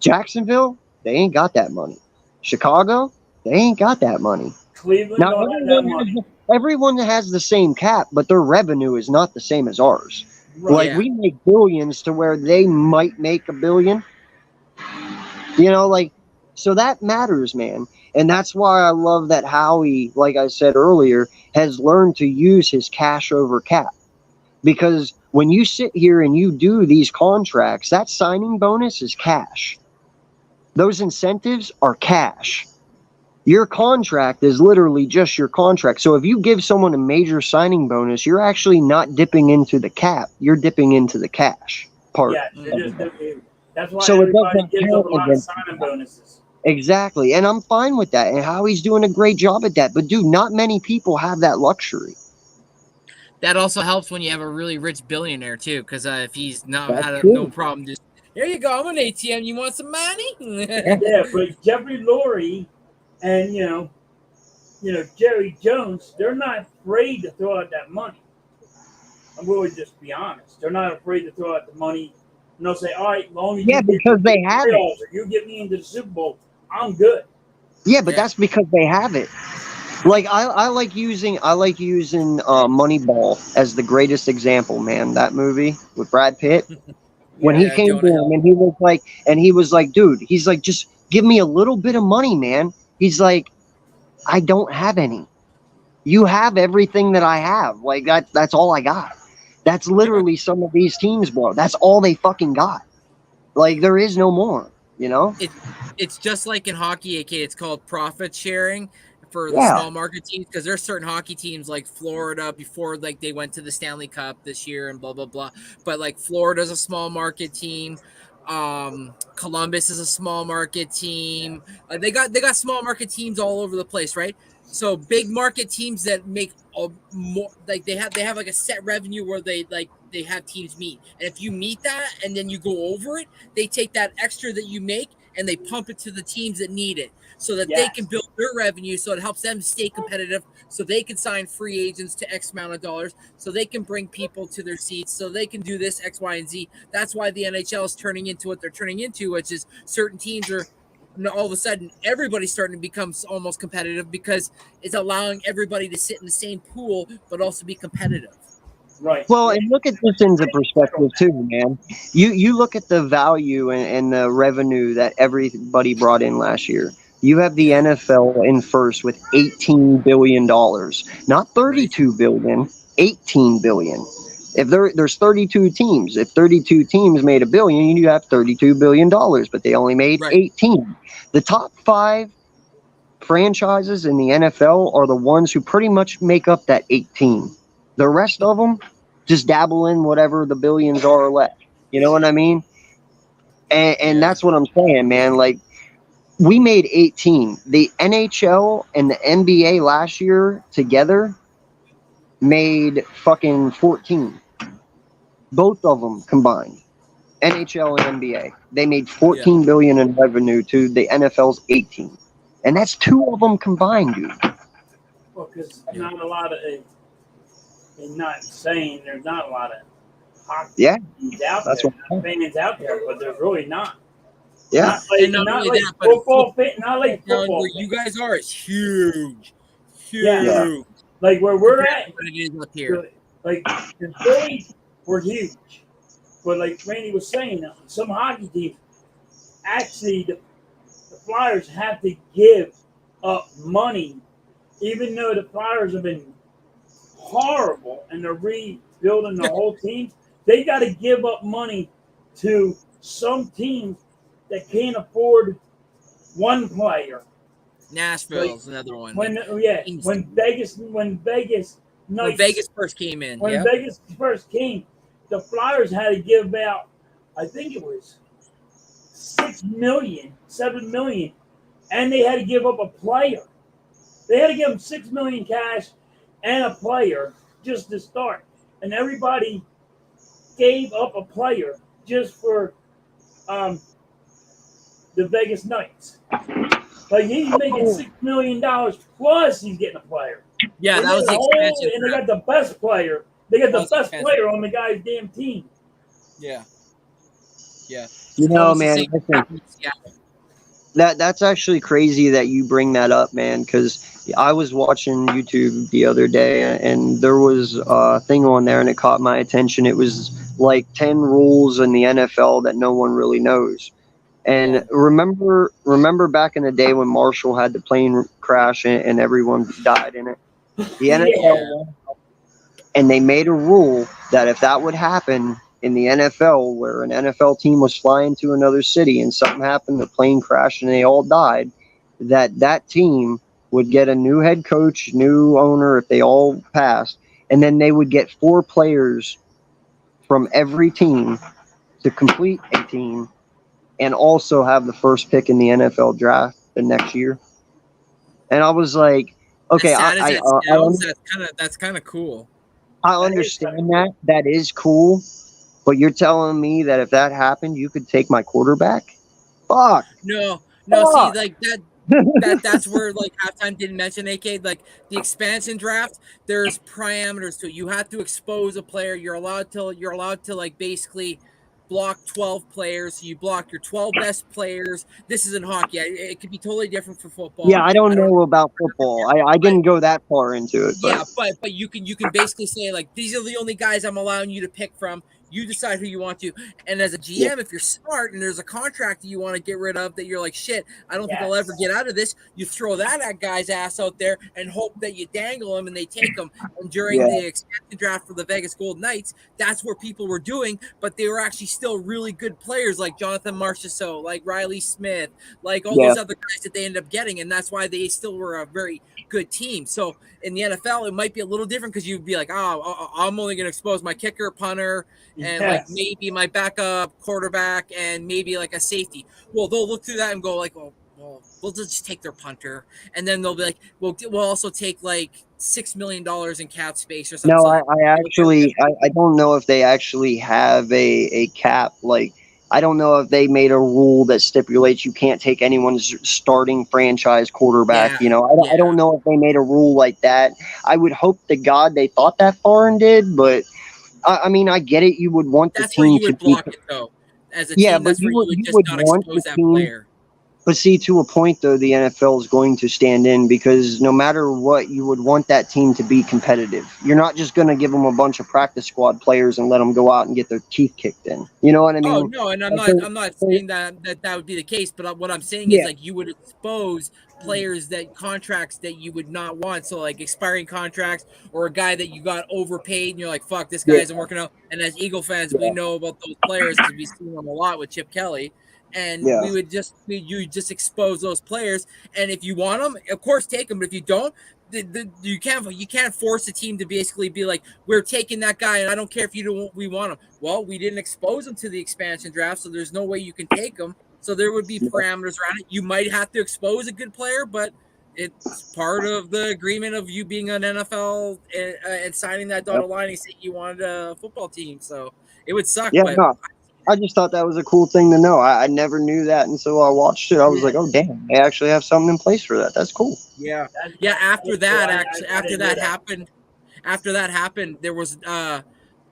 Jacksonville, they ain't got that money. Chicago, they ain't got that money. Cleveland Now, don't have that money. everyone has the same cap, but their revenue is not the same as ours. Right. Like, we make billions to where they might make $1 billion. You know, like, so that matters, man. And that's why I love that Howie, like I said earlier, has learned to use his cash over cap. Because when you sit here and you do these contracts, that signing bonus is cash. Those incentives are cash. Your contract is literally just your contract. So if you give someone a major signing bonus, you're actually not dipping into the cap. You're dipping into the cash part. Yeah, that's why So everybody gives up a lot of signing bonuses. Exactly. And I'm fine with that. And Howie's doing a great job at that. But dude, not many people have that luxury. That also helps when you have a really rich billionaire too, because if he's not That's had true. no problem, just here you go, I'm an ATM. You want some money? Yeah, but Jeffrey Lurie and Jerry Jones, they're not afraid to throw out that money. I'm going to just be honest. They're not afraid to throw out the money. And they'll say, all right, as long as because they have it. Or you get me into the Super Bowl, I'm good. Yeah, but that's because they have it. Like I like using Moneyball as the greatest example, man. That movie with Brad Pitt. When he came to him and he was like, dude, he's like, just give me a little bit of money, man. He's like, I don't have any. You have everything that I have. Like that's all I got. That's literally some of these teams, bro. That's all they fucking got. Like there is no more, you know? It's just like in hockey, aka it's called profit sharing for the small market teams, because there's certain hockey teams like Florida before like they went to the Stanley Cup this year and blah blah blah. But like Florida's a small market team. Columbus is a small market team. They got small market teams all over the place, right? So big market teams that make more, like they have like a set revenue where they have teams meet, and if you meet that and then you go over it, they take that extra that you make and they pump it to the teams that need it, so that they can build their revenue, so it helps them stay competitive, so they can sign free agents to X amount of dollars, so they can bring people to their seats, so they can do this X, Y, and Z. That's why the NHL is turning into what they're turning into, which is certain teams are all of a sudden everybody's starting to become almost competitive because it's allowing everybody to sit in the same pool but also be competitive. Right. Well, and look at this into perspective too, man. You look at the value and the revenue that everybody brought in last year. You have the NFL in first with $18 billion, not $32 billion, $18 billion. If there's 32 teams, if 32 teams made $1 billion, you have $32 billion, but they only made 18. The top 5 franchises in the NFL are the ones who pretty much make up that 18. The rest of them just dabble in whatever the billions are left. You know what I mean? And that's what I'm saying, man. Like, we made 18. The NHL and the NBA last year together made fucking 14. Both of them combined. NHL and NBA. They made $14 billion in revenue to the NFL's 18. And that's 2 of them combined, dude. Well, because not a lot of and not saying there's not a lot of hockey teams out there, fans out there, but there's really not. Yeah. Not like football. Where you guys are is huge. Yeah. Like where we're at, it is up here. Like the Phillies were huge, but like Randy was saying, some hockey teams actually the Flyers have to give up money, even though the Flyers have been horrible and they're rebuilding the whole team. they got to give up money to some teams that can't afford one player. Nashville's another one. When like, when Vegas Knights, when Vegas first came in, when Vegas first came, the Flyers had to give out, I think it was 6 million, 7 million, and they had to give up a player. They had to give them 6 million cash and a player just to start, and everybody gave up a player just for the Vegas Knights. Like he's making $6 million plus he's getting a player. Yeah, that was the expansion. And they got the best player. They got the best player on the guy's damn team. Yeah. You know, man, that's actually crazy that you bring that up, man, because I was watching YouTube the other day and there was a thing on there and it caught my attention. It was like 10 rules in the NFL that no one really knows. And remember back in the day when Marshall had the plane crash and everyone died in it? The NFL and they made a rule that if that would happen in the NFL, where an NFL team was flying to another city and something happened, the plane crashed and they all died, that team would get a new head coach, new owner if they all passed, and then they would get 4 players from every team to complete a team and also have the first pick in the NFL draft the next year. And I was like, okay, that's kind of cool. I understand that. That is cool. But you're telling me that if that happened, you could take my quarterback? Fuck. No, see, like that's where like halftime didn't mention AK, like the expansion draft, there's parameters to it. You have to expose a player. You're allowed to like basically block 12 players. So you block your 12 best players. This isn't hockey. It could be totally different for football. Yeah, I don't know about football. I didn't go that far into it. But. Yeah, but you can basically say like these are the only guys I'm allowing you to pick from. You decide who you want to. And as a GM, if you're smart and there's a contract that you want to get rid of that you're like, shit, I don't think I'll ever get out of this. You throw that guy's ass out there and hope that you dangle him and they take him. And during the expansion draft for the Vegas Golden Knights, that's where people were doing, but they were actually still really good players like Jonathan Marchessault, like Riley Smith, like all those other guys that they ended up getting. And that's why they still were a very good team. So in the NFL, it might be a little different because you'd be like, oh, I'm only going to expose my kicker, punter, and like maybe my backup quarterback and maybe like a safety. Well, they'll look through that and go like, well, we'll just take their punter, and then they'll be like, we'll also take like $6 million in cap space or something. No, I don't know if they actually have a cap. Like, I don't know if they made a rule that stipulates you can't take anyone's starting franchise quarterback. I don't know if they made a rule like that. I would hope to God they thought that far and did, but I mean, I get it. You would want the team to block it though. As a team, that's where you would just not expose that player. But see, to a point, though, the NFL is going to stand in because no matter what, you would want that team to be competitive. You're not just going to give them a bunch of practice squad players and let them go out and get their teeth kicked in. You know what I mean? Oh, no, and I'm not saying that would be the case, but what I'm saying is like you would expose players contracts that you would not want. So like expiring contracts or a guy that you got overpaid and you're like, fuck, this guy isn't working out. And as Eagle fans, we know about those players because we've seen them a lot with Chip Kelly. And you just expose those players. And if you want them, of course, take them. But if you don't, you can't force a team to basically be like, we're taking that guy, and I don't care if we want him. Well, we didn't expose him to the expansion draft, so there's no way you can take him. So there would be parameters around it. You might have to expose a good player, but it's part of the agreement of you being an NFL and signing that dotted line and saying you wanted a football team. So it would suck. I just thought that was a cool thing to know. I never knew that until I watched it. I was like, oh, damn, they actually have something in place for that. That's cool. Yeah. After that happened, there was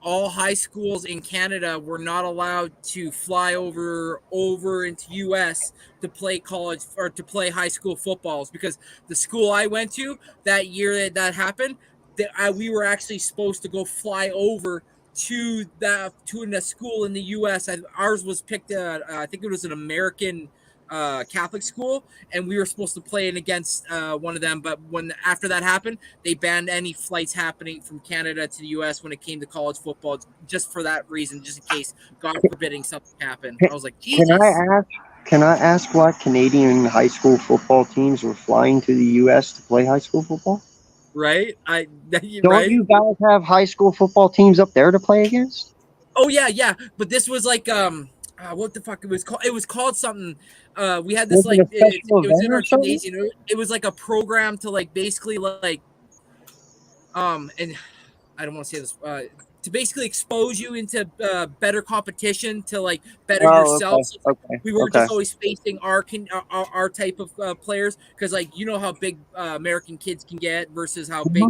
all high schools in Canada were not allowed to fly over into U.S. to play college or to play high school footballs because the school I went to that year that happened, we were actually supposed to go fly over to the school in the U.S. Ours was picked. I think it was an American Catholic school, and we were supposed to play in against one of them. But after that happened, they banned any flights happening from Canada to the U.S. when it came to college football, just for that reason, just in case, God forbidding, something happened. I was like, Jesus. Can I ask why Canadian high school football teams were flying to the U.S. to play high school football? Right? Don't right? you guys have high school football teams up there to play against? Oh yeah. But this was like what the fuck it was called? It was called something. We had this Was it a it special was in event our or something? gymnasium. It was like a program to like basically like and I don't want to say this to basically expose you into better competition, to like better Oh, yourself. So okay. we weren't just always facing our type of players, because like you know how big American kids can get versus how big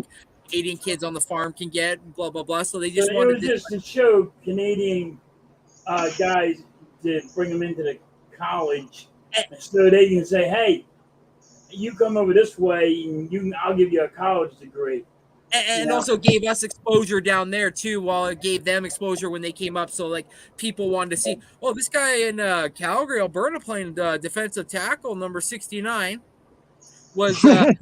Canadian kids on the farm can get, blah blah blah. So they So just it wanted was just to show Canadian guys, to bring them into the college, so they can say, "Hey, you come over this way, and I'll give you a college degree." and also gave us exposure down there too, while it gave them exposure when they came up. So like people wanted to see, oh, this guy in Calgary, Alberta, playing defensive tackle number 69 was going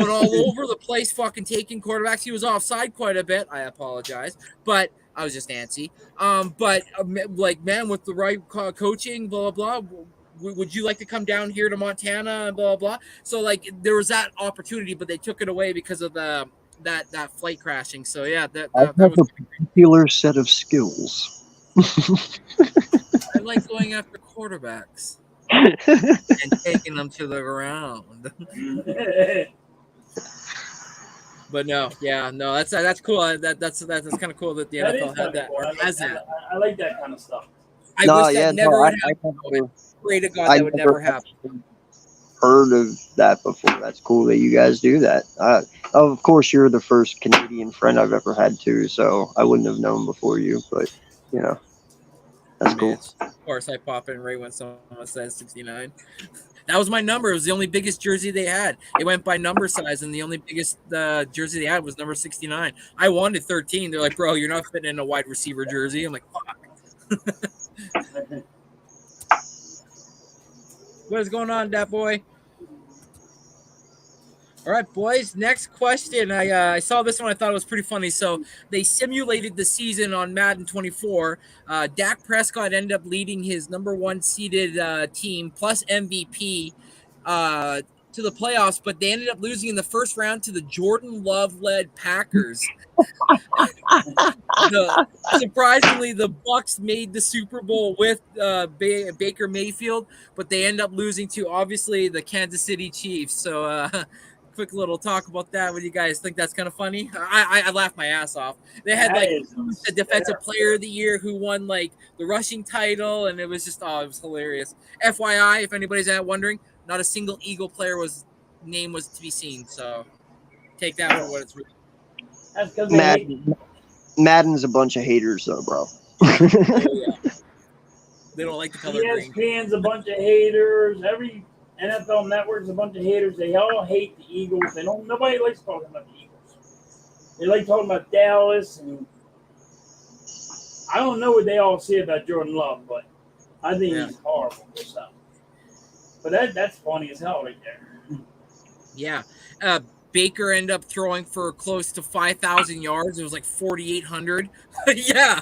all over the place, fucking taking quarterbacks. He was offside quite a bit. I apologize, but I was just antsy. But like, man, with the right coaching, blah blah blah. Would you like to come down here to Montana and blah blah? So like there was that opportunity, but they took it away because of the that flight crashing. So yeah, that I have was a particular set of skills. I like going after quarterbacks and taking them to the ground. But no, that's cool. That's kind of cool that the NFL had that, or has that. I like that kind of stuff. I wish that never would happen. Pray to God that would never happen. Heard of that before. That's cool that you guys do that. Of course, you're the first Canadian friend I've ever had too, so I wouldn't have known before you. But you know, that's cool. Of course, I pop in right when someone says 69. That was my number. It was the only biggest jersey they had. It went by number size, and the only biggest jersey they had was number 69. I wanted 13. They're like, bro, you're not fitting in a wide receiver jersey. I'm like, fuck. What is going on, that boy? All right, boys. Next question. I saw this one. I thought it was pretty funny. So they simulated the season on Madden 24. Dak Prescott ended up leading his number one seeded team plus MVP to the playoffs, but they ended up losing in the first round to the Jordan Love-led Packers. Surprisingly, the Bucs made the Super Bowl with Baker Mayfield, but they end up losing to obviously the Kansas City Chiefs. So quick little talk about that. What do you guys think? That's kind of funny. I laughed my ass off. They had like the defensive player of the year who won like the rushing title, and it was just it was hilarious. FYI, if anybody's wondering, not a single Eagle player name was to be seen. So take that for what it's worth. Madden's a bunch of haters, though, bro. Oh, yeah. They don't like the color green. ESPN's a bunch of haters. Every NFL network's a bunch of haters. They all hate the Eagles. Nobody likes talking about the Eagles. They like talking about Dallas, and I don't know what they all say about Jordan Love, but I think he's horrible for stuff. But that's funny as hell right there. Yeah. Baker ended up throwing for close to 5,000 yards. It was like 4,800. Yeah.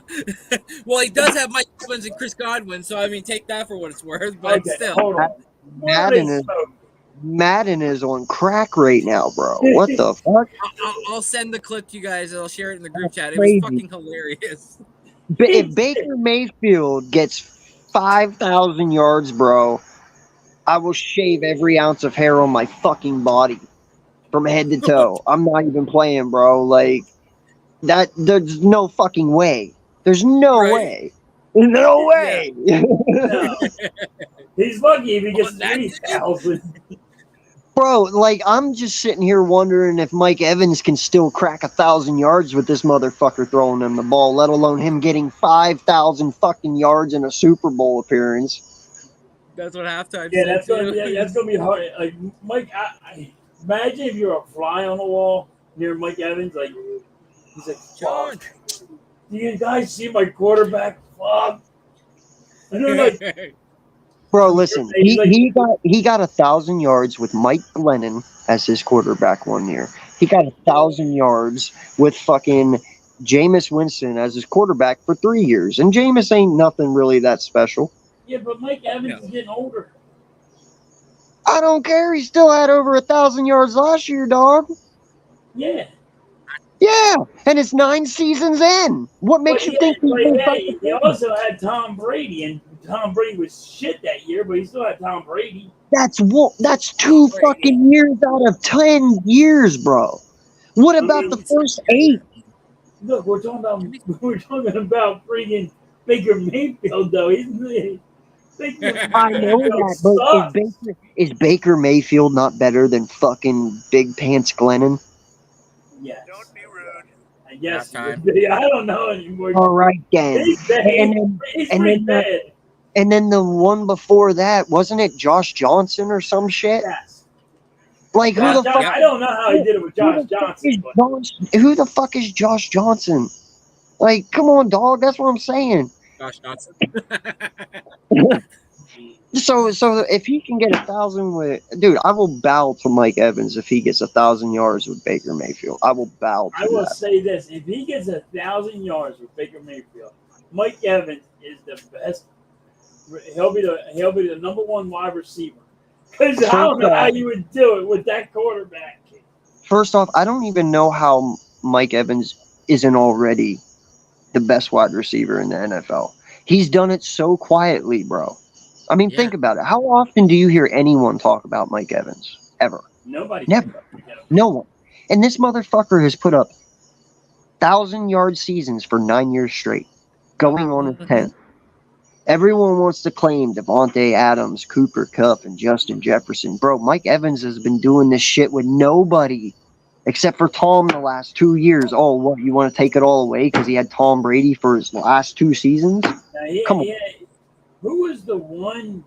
Well, he does have Mike Evans and Chris Godwin, so I mean, take that for what it's worth. But still, hold on. Madden is on crack right now, bro. What the fuck? I'll send the clip to you guys. I'll share it in the group chat. It was fucking hilarious. If Baker Mayfield gets 5,000 yards, bro, I will shave every ounce of hair on my fucking body from head to toe. I'm not even playing, bro. Like that. There's no fucking way. There's no way. There's no way. Yeah. No. He's lucky if he gets 3,000. Bro, like I'm just sitting here wondering if Mike Evans can still crack 1,000 yards with this motherfucker throwing him the ball, let alone him getting 5,000 fucking yards in a Super Bowl appearance. That's what halftime. Yeah, that's gonna be hard. Like Mike, I imagine if you're a fly on the wall near Mike Evans, like he's like, "Fuck, do you guys see my quarterback? Fuck." And they're like, Bro, listen, he got 1,000 yards with Mike Glennon as his quarterback one year. He got 1,000 yards with fucking Jameis Winston as his quarterback for 3 years. And Jameis ain't nothing really that special. Yeah, but Mike Evans is getting older. I don't care. He still had over 1,000 yards last year, dog. Yeah. Yeah, and it's 9 seasons in. What makes you think he's going to he also had Tom Brady, and Tom Brady was shit that year, but he still had Tom Brady. That's 2 fucking years out of 10 years, bro. What about the first 8? Look, we're talking about freaking Baker Mayfield, though. I know that, but is Baker Mayfield not better than fucking Big Pants Glennon? Yes. Don't be rude. I guess. I don't know anymore. All right, then. He's pretty bad. And then the one before that, wasn't it Josh Johnson or some shit? Yes. Like, who the fuck? I don't know how he did it with Josh Johnson. Who the fuck is Josh Johnson? Like, come on, dog. That's what I'm saying. Josh Johnson. So if he can get 1,000 with, dude, I will bow to Mike Evans if he gets 1,000 yards with Baker Mayfield. I will bow to I will that. say this: if he gets 1,000 yards with Baker Mayfield, Mike Evans is the best. He'll be the number 1 wide receiver. Because I don't know how you would do it with that quarterback. First off, I don't even know how Mike Evans isn't already the best wide receiver in the NFL. He's done it so quietly, bro. I mean, think about it. How often do you hear anyone talk about Mike Evans? Ever? Nobody. Never. No one. And this motherfucker has put up 1,000-yard seasons for 9 years straight, going on his 10th. Everyone wants to claim Devontae Adams, Cooper Kupp, and Justin Jefferson. Bro, Mike Evans has been doing this shit with nobody except for Tom the last 2 years. Oh, what? You want to take it all away because he had Tom Brady for his last 2 seasons? Come on. Who was the one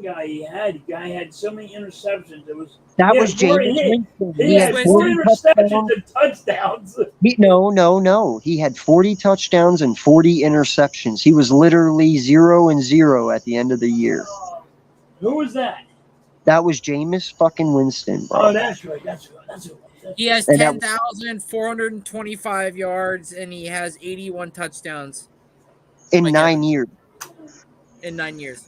guy he had? The guy had so many interceptions. That was Jameis Winston. He had 40 interceptions and touchdowns. No. He had 40 touchdowns and 40 interceptions. He was literally 0-0 at the end of the year. Who was that? That was Jameis fucking Winston, bro. Oh, that's right. He has 10,425 yards and he has 81 touchdowns. In 9 years. In 9 years.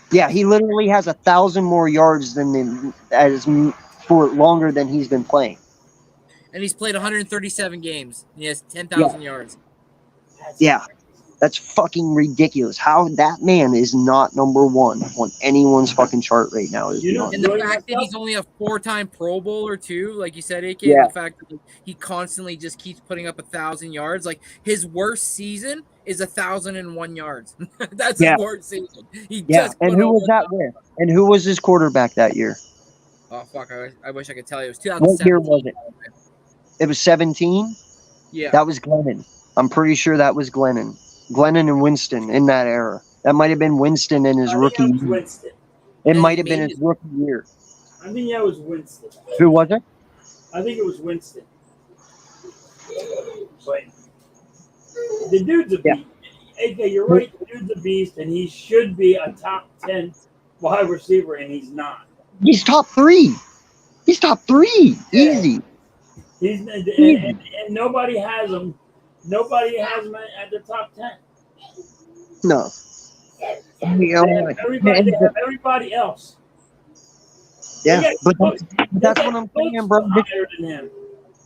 Yeah, he literally has 1,000 more yards for longer than he's been playing. And he's played 137 games. He has 10,000 yards. Yeah, that's fucking ridiculous. How that man is not number 1 on anyone's fucking chart right now. And the fact that he's only a 4-time Pro Bowler too, like you said, AK, yeah. And the fact that he constantly just keeps putting up 1,000 yards. Like his worst season is 1,001 yards. That's his worst season. And who was that with? And who was his quarterback that year? Oh fuck! I wish I could tell you. It was 2017. What year was it? It was 17. Yeah, that was Glennon. I'm pretty sure that was Glennon and Winston in that era. That might have been Winston in his rookie year. It might have been his rookie year. I think that was Winston. Who was it? I think it was Winston. But the dude's a beast. AK, you're right. The dude's a beast, and he should be a top 10 wide receiver, and he's not. He's top 3. He's top 3. Yeah. Easy. And nobody has him. Nobody has him at the top 10. No. They have everybody else. Yeah, but that's what I'm saying, bro.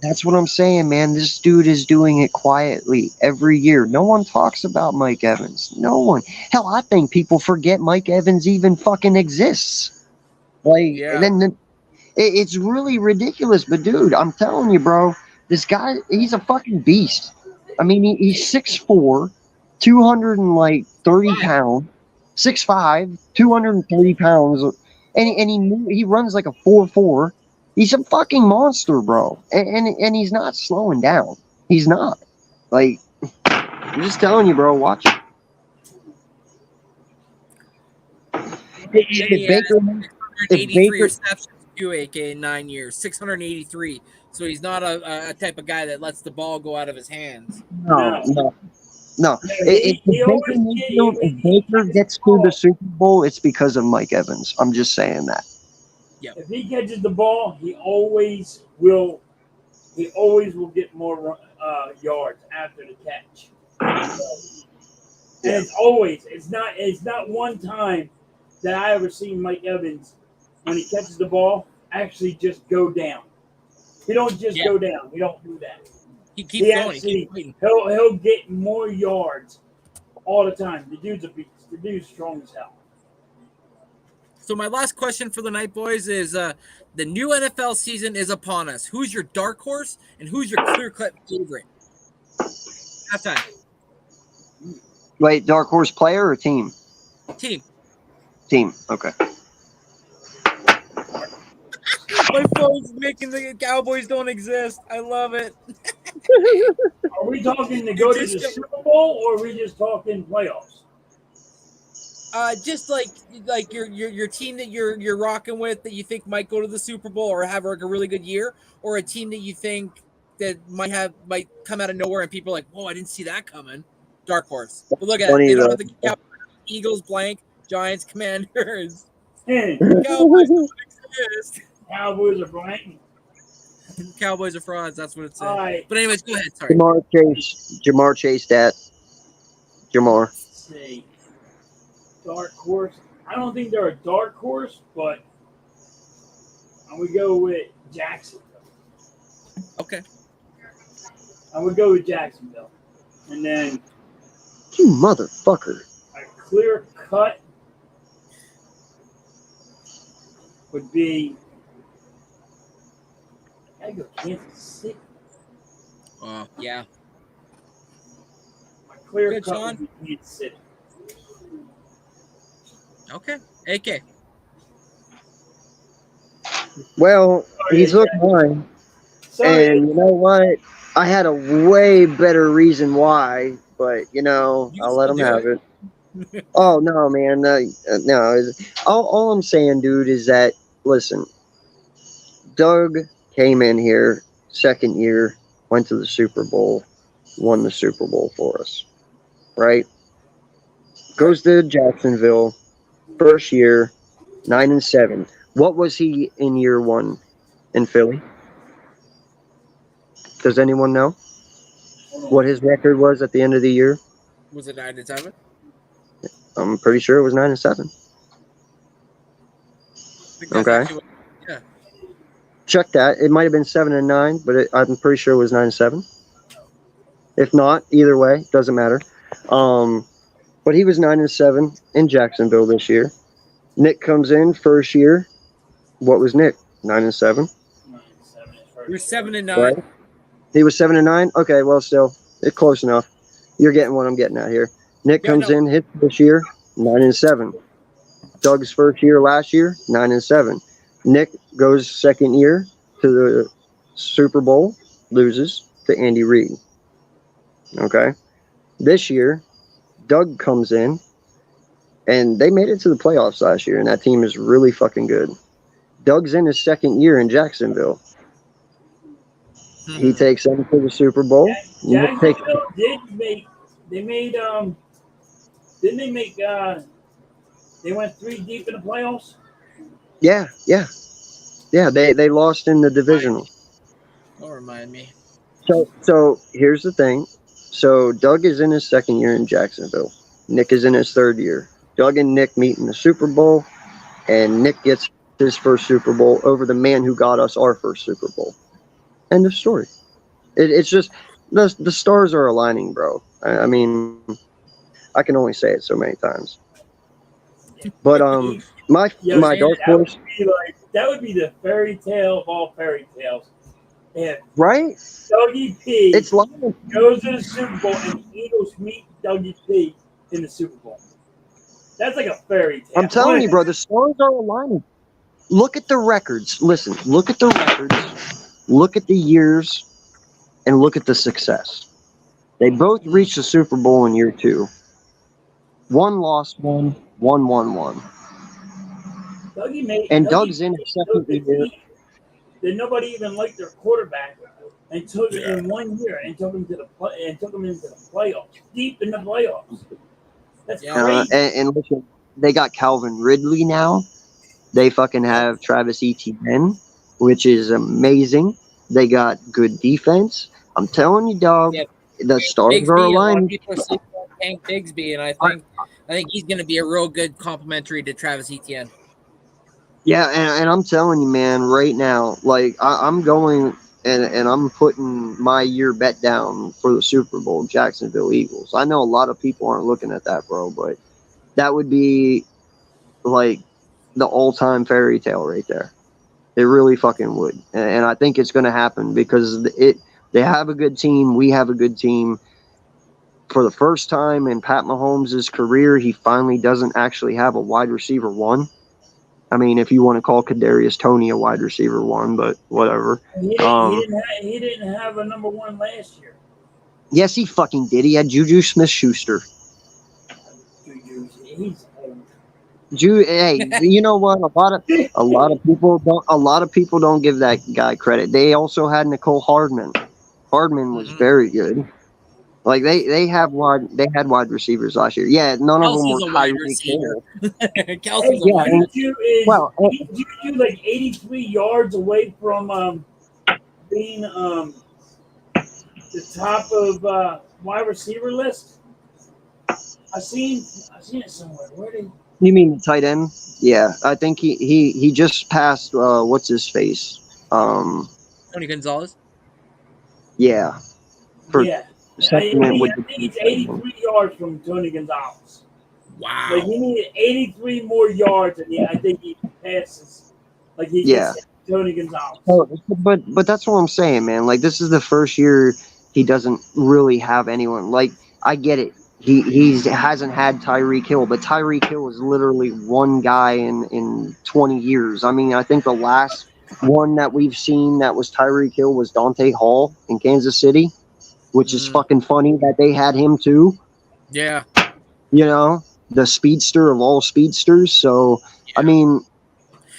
That's what I'm saying, man. This dude is doing it quietly every year. No one talks about Mike Evans. No one. Hell, I think people forget Mike Evans even fucking exists. Like, it's really ridiculous. But, dude, I'm telling you, bro, this guy, he's a fucking beast. I mean, he's 6'4", 230 pounds, 6'5", 230 pounds, and he runs like a 4.4. He's a fucking monster, bro, and he's not slowing down. He's not. Like, I'm just telling you, bro. Watch it. If Baker receptions to AK in 9 years, 683. So he's not a type of guy that lets the ball go out of his hands. No. No. Yeah, If he always Baker did. Mayfield, if Baker gets to the Super Bowl, it's because of Mike Evans. I'm just saying that. If he catches the ball, he always will. He always will get more yards after the catch. And it's always. It's not one time that I ever seen Mike Evans when he catches the ball actually just go down. He don't just go down. He don't do that. He keeps going. Actually, He keeps fighting. he'll get more yards all the time. The dude's a beast. The dude's strong as hell. So my last question for the night, boys, is the new NFL season is upon us. Who's your dark horse and who's your clear-cut favorite? Halftime. Wait, dark horse player or team? Team. Team. Okay. My phone's making the Cowboys don't exist. I love it. Are we talking to go to the Super Bowl, or are we just talking playoffs? Just like your team that you're rocking with that you think might go to the Super Bowl or have like a really good year, or a team that you think that might come out of nowhere and people are like, whoa, I didn't see that coming. Dark horse. But look at it. They don't have the Cowboys, Eagles blank, Giants, Commanders. Cowboys don't exist. Cowboys are blank. Cowboys are frauds. That's what it says. Right. But anyways, go ahead. Sorry. Jamar Chase that. Jamar. Let's see. Dark horse. I don't think they're a dark horse, but I would go with Jacksonville. Okay. I would go with Jacksonville. And then You motherfucker. a clear cut would be I gotta go Kansas City. Yeah. My clear Good, cut Sean. would be Kansas City. Okay. AK. Well, he took mine. Sorry. And you know what? I had a way better reason why, but I'll let him have it. Oh no, man, no. All I'm saying, dude, is that listen. Doug came in here second year, went to the Super Bowl, won the Super Bowl for us, right? Goes to Jacksonville, first year, 9-7. What was he in year one in Philly? Does anyone know what his record was at the end of the year? Was it 9-7? I'm pretty sure it was 9-7. Okay. Yeah. Check that. It might have been 7-9, but I'm pretty sure it was 9-7. If not, either way, doesn't matter. But he was 9-7 in Jacksonville this year. Nick comes in first year. What was Nick? 9-7. We were 7-9. Right? He was 7-9. Okay, well, still, it's close enough. You're getting what I'm getting at here. Nick comes in, hits this year, 9-7. Doug's first year last year, 9-7. Nick goes second year to the Super Bowl, loses to Andy Reid. Okay. This year, Doug comes in, and they made it to the playoffs last year, and that team is really fucking good. Doug's in his second year in Jacksonville. He takes them to the Super Bowl. Jacksonville they went 3 deep in the playoffs? Yeah. They lost in the divisional. Don't remind me. So here's the thing. So Doug is in his second year in Jacksonville. Nick is in his third year. Doug and Nick meet in the Super Bowl, and Nick gets his first Super Bowl over the man who got us our first Super Bowl. End of story. It's just the stars are aligning, bro. I mean, I can only say it so many times. But my dark horse. That would be the fairy tale of all fairy tales. If Right? Dougie P It's lying. goes to the Super Bowl and the Eagles meet Dougie P in the Super Bowl. That's like a fairy tale. I'm telling you, bro, the stars are aligning. Look at the records. Listen, look at the records. Look at the years, and look at the success. They both reached the Super Bowl in year 2. One lost one, one won one. Dougie Doug's in his second year. Did nobody even like their quarterback and took it in 1 year and took them to into the playoffs, deep in the playoffs. That's crazy. And listen, they got Calvin Ridley now. They fucking have Travis Etienne, which is amazing. They got good defense. I'm telling you, dog. Yeah. The stars are A lot of aligned. people are sleeping on Hank Bigsby, and I think he's going to be a real good complementary to Travis Etienne. Yeah, and I'm telling you, man, right now, like I'm going and I'm putting my year bet down for the Super Bowl, Jacksonville Eagles. I know a lot of people aren't looking at that, bro, but that would be like the all-time fairy tale right there. It really fucking would, and I think it's going to happen because they have a good team. We have a good team. For the first time in Pat Mahomes' career, he finally doesn't actually have a wide receiver one. I mean, if you want to call Kadarius Toney a wide receiver one, but whatever. He didn't have a number one last year. Yes, he fucking did. He had Juju Smith-Schuster. He's old. Hey, you know what? A lot of people don't give that guy credit. They also had Nicole Hardman. Hardman was very good. Like they had wide receivers last year. Yeah, none of them were Tyreek Hill. Kelsey's a wide receiver. He's Juju like 83 yards away from being the top of wide receiver list. I seen it somewhere. Where did? You mean the tight end? Yeah, I think he just passed. What's his face? Tony Gonzalez. Yeah. I think he's 83 yards from Tony Gonzalez. Wow. Like he needed 83 more yards, and I think he passes. Like he gets Tony Gonzalez. But that's what I'm saying, man. Like this is the first year he doesn't really have anyone. Like I get it. He hasn't had Tyreek Hill, but Tyreek Hill is literally one guy in 20 years. I mean, I think the last one that we've seen that was Tyreek Hill was Dante Hall in Kansas City, which is fucking funny that they had him too. Yeah. You know, the speedster of all speedsters. So, I mean,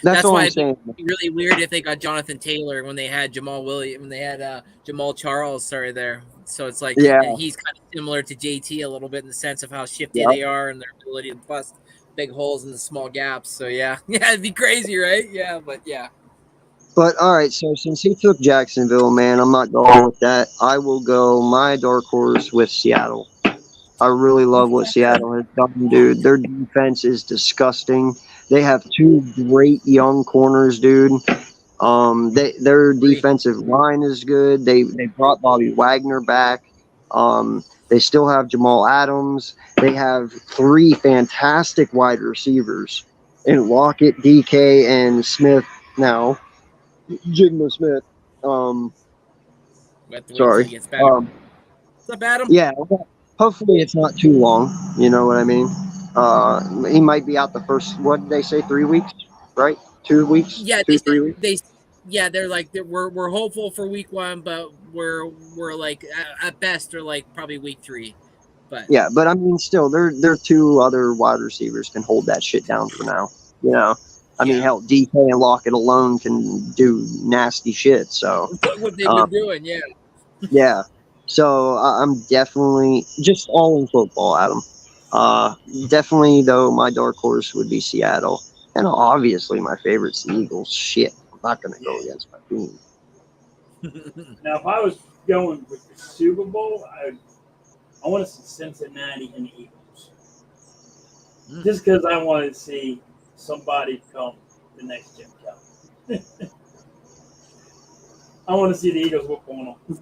that's all I'm saying. It'd be really weird if they got Jonathan Taylor when they had Jamal Charles there. So it's like he's kind of similar to JT a little bit in the sense of how shifty they are and their ability to bust big holes in the small gaps. So yeah, it'd be crazy, right? Yeah, but yeah. But all right, so since he took Jacksonville, man, I'm not going with that. I will go my dark horse with Seattle. I really love what Seattle has done, dude. Their defense is disgusting. They have two great young corners, dude. Their defensive line is good. They brought Bobby Wagner back. They still have Jamal Adams. They have three fantastic wide receivers in Lockett, DK, and Smith now. Jigma Smith. Sorry. What's up, Adam? Yeah. Hopefully it's not too long. You know what I mean? He might be out the first. What did they say? 3 weeks, right? 2 weeks. Yeah, 3 weeks. They're like we're hopeful for week 1, but we're like at best they're like probably week 3. But yeah, but I mean, still, their two other wide receivers can hold that shit down for now. You know. I mean, hell, DK and Lockett alone can do nasty shit. So what they've been doing, yeah. Yeah. So I'm definitely just all in football, Adam. Definitely, though, my dark horse would be Seattle, and obviously my favorite's the Eagles. Shit, I'm not gonna go against my team. Now, if I was going with the Super Bowl, I want to see Cincinnati and the Eagles, just because I want to see somebody become the next Jim Kelly. I want to see the Eagles whoop on them.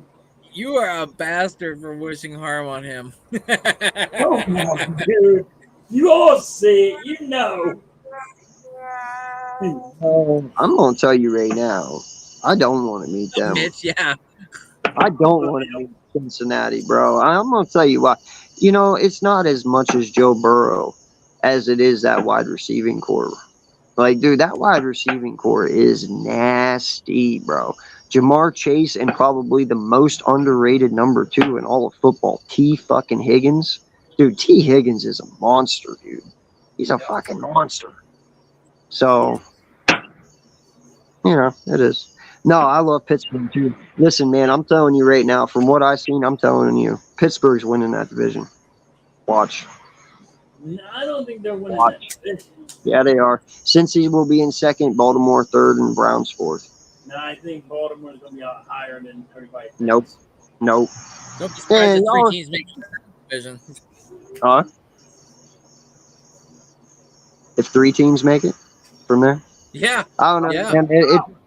You are a bastard for wishing harm on him. Come on, dude. You all see it. You know. I'm going to tell you right now, I don't want to meet them. Mitch, yeah. I don't want to meet Cincinnati, bro. I'm going to tell you why. You know, it's not as much as Joe Burrow as it is that wide receiving core. Like, dude, that wide receiving core is nasty, bro. Jamar Chase and probably the most underrated number 2 in all of football, T fucking Higgins. Dude, T Higgins is a monster, dude. He's a fucking monster. So, you know, it is. No, I love Pittsburgh too. Listen, man, I'm telling you right now, from what I've seen, I'm telling you, Pittsburgh's winning that division. Watch. No, I don't think they're winning Watch. that. Yeah, they are. Cincy will be in second, Baltimore third, and Browns fourth. No, I think Baltimore's going to be a lot higher than everybody thinks. Nope. Don't be surprised Yeah, if y'all- 3 teams make the division. Huh? If 3 teams make it from there? Yeah. I don't know. Yeah. Man.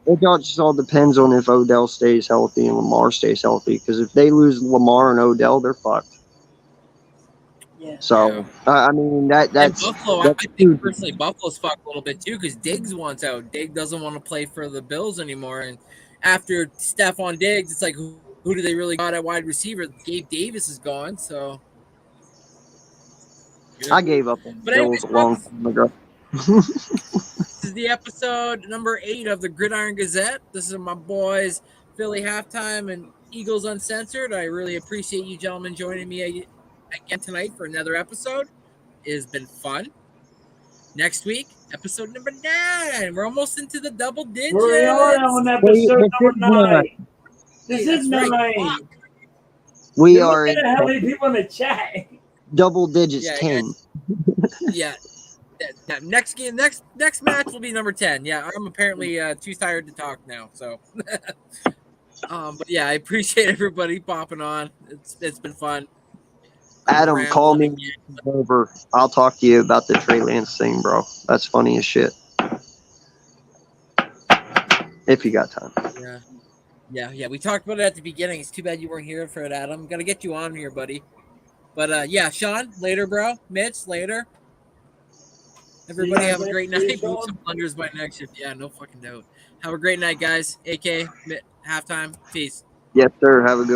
It just all depends on if Odell stays healthy and Lamar stays healthy. Because if they lose Lamar and Odell, they're fucked. Yeah. So, I mean, And that's Buffalo, I think personally, Buffalo's fucked a little bit too because Diggs wants out. Diggs doesn't want to play for the Bills anymore. And after Stephon Diggs, it's like, who do they really got at wide receiver? Gabe Davis is gone. So I gave up on the But anyways, Bills a long time ago. this is the episode number 8 of the Gridiron Gazette. This is my boys, Philly Halftime and Eagles Uncensored. I really appreciate you gentlemen joining me again tonight for another episode. It has been fun. Next week, episode number 9. We're almost into the double digits. We're on episode number 9. This is 9. Right. We You're are looking in at how many people in the chat. double digits, Yeah, 10. Yeah. Next game, next match will be number 10. Yeah, I'm apparently too tired to talk now. So, but yeah, I appreciate everybody popping on. It's been fun. Adam, call me over. I'll talk to you about the Trey Lance thing, bro. That's funny as shit. If you got time. Yeah. We talked about it at the beginning. It's too bad you weren't here for it, Adam. Gotta get you on here, buddy. But yeah, Sean, later, bro. Mitch, later. Everybody have a great night. Move some blunders by next shift. Yeah, no fucking doubt. Have a great night, guys. AK, halftime. Peace. Yes, sir. Have a good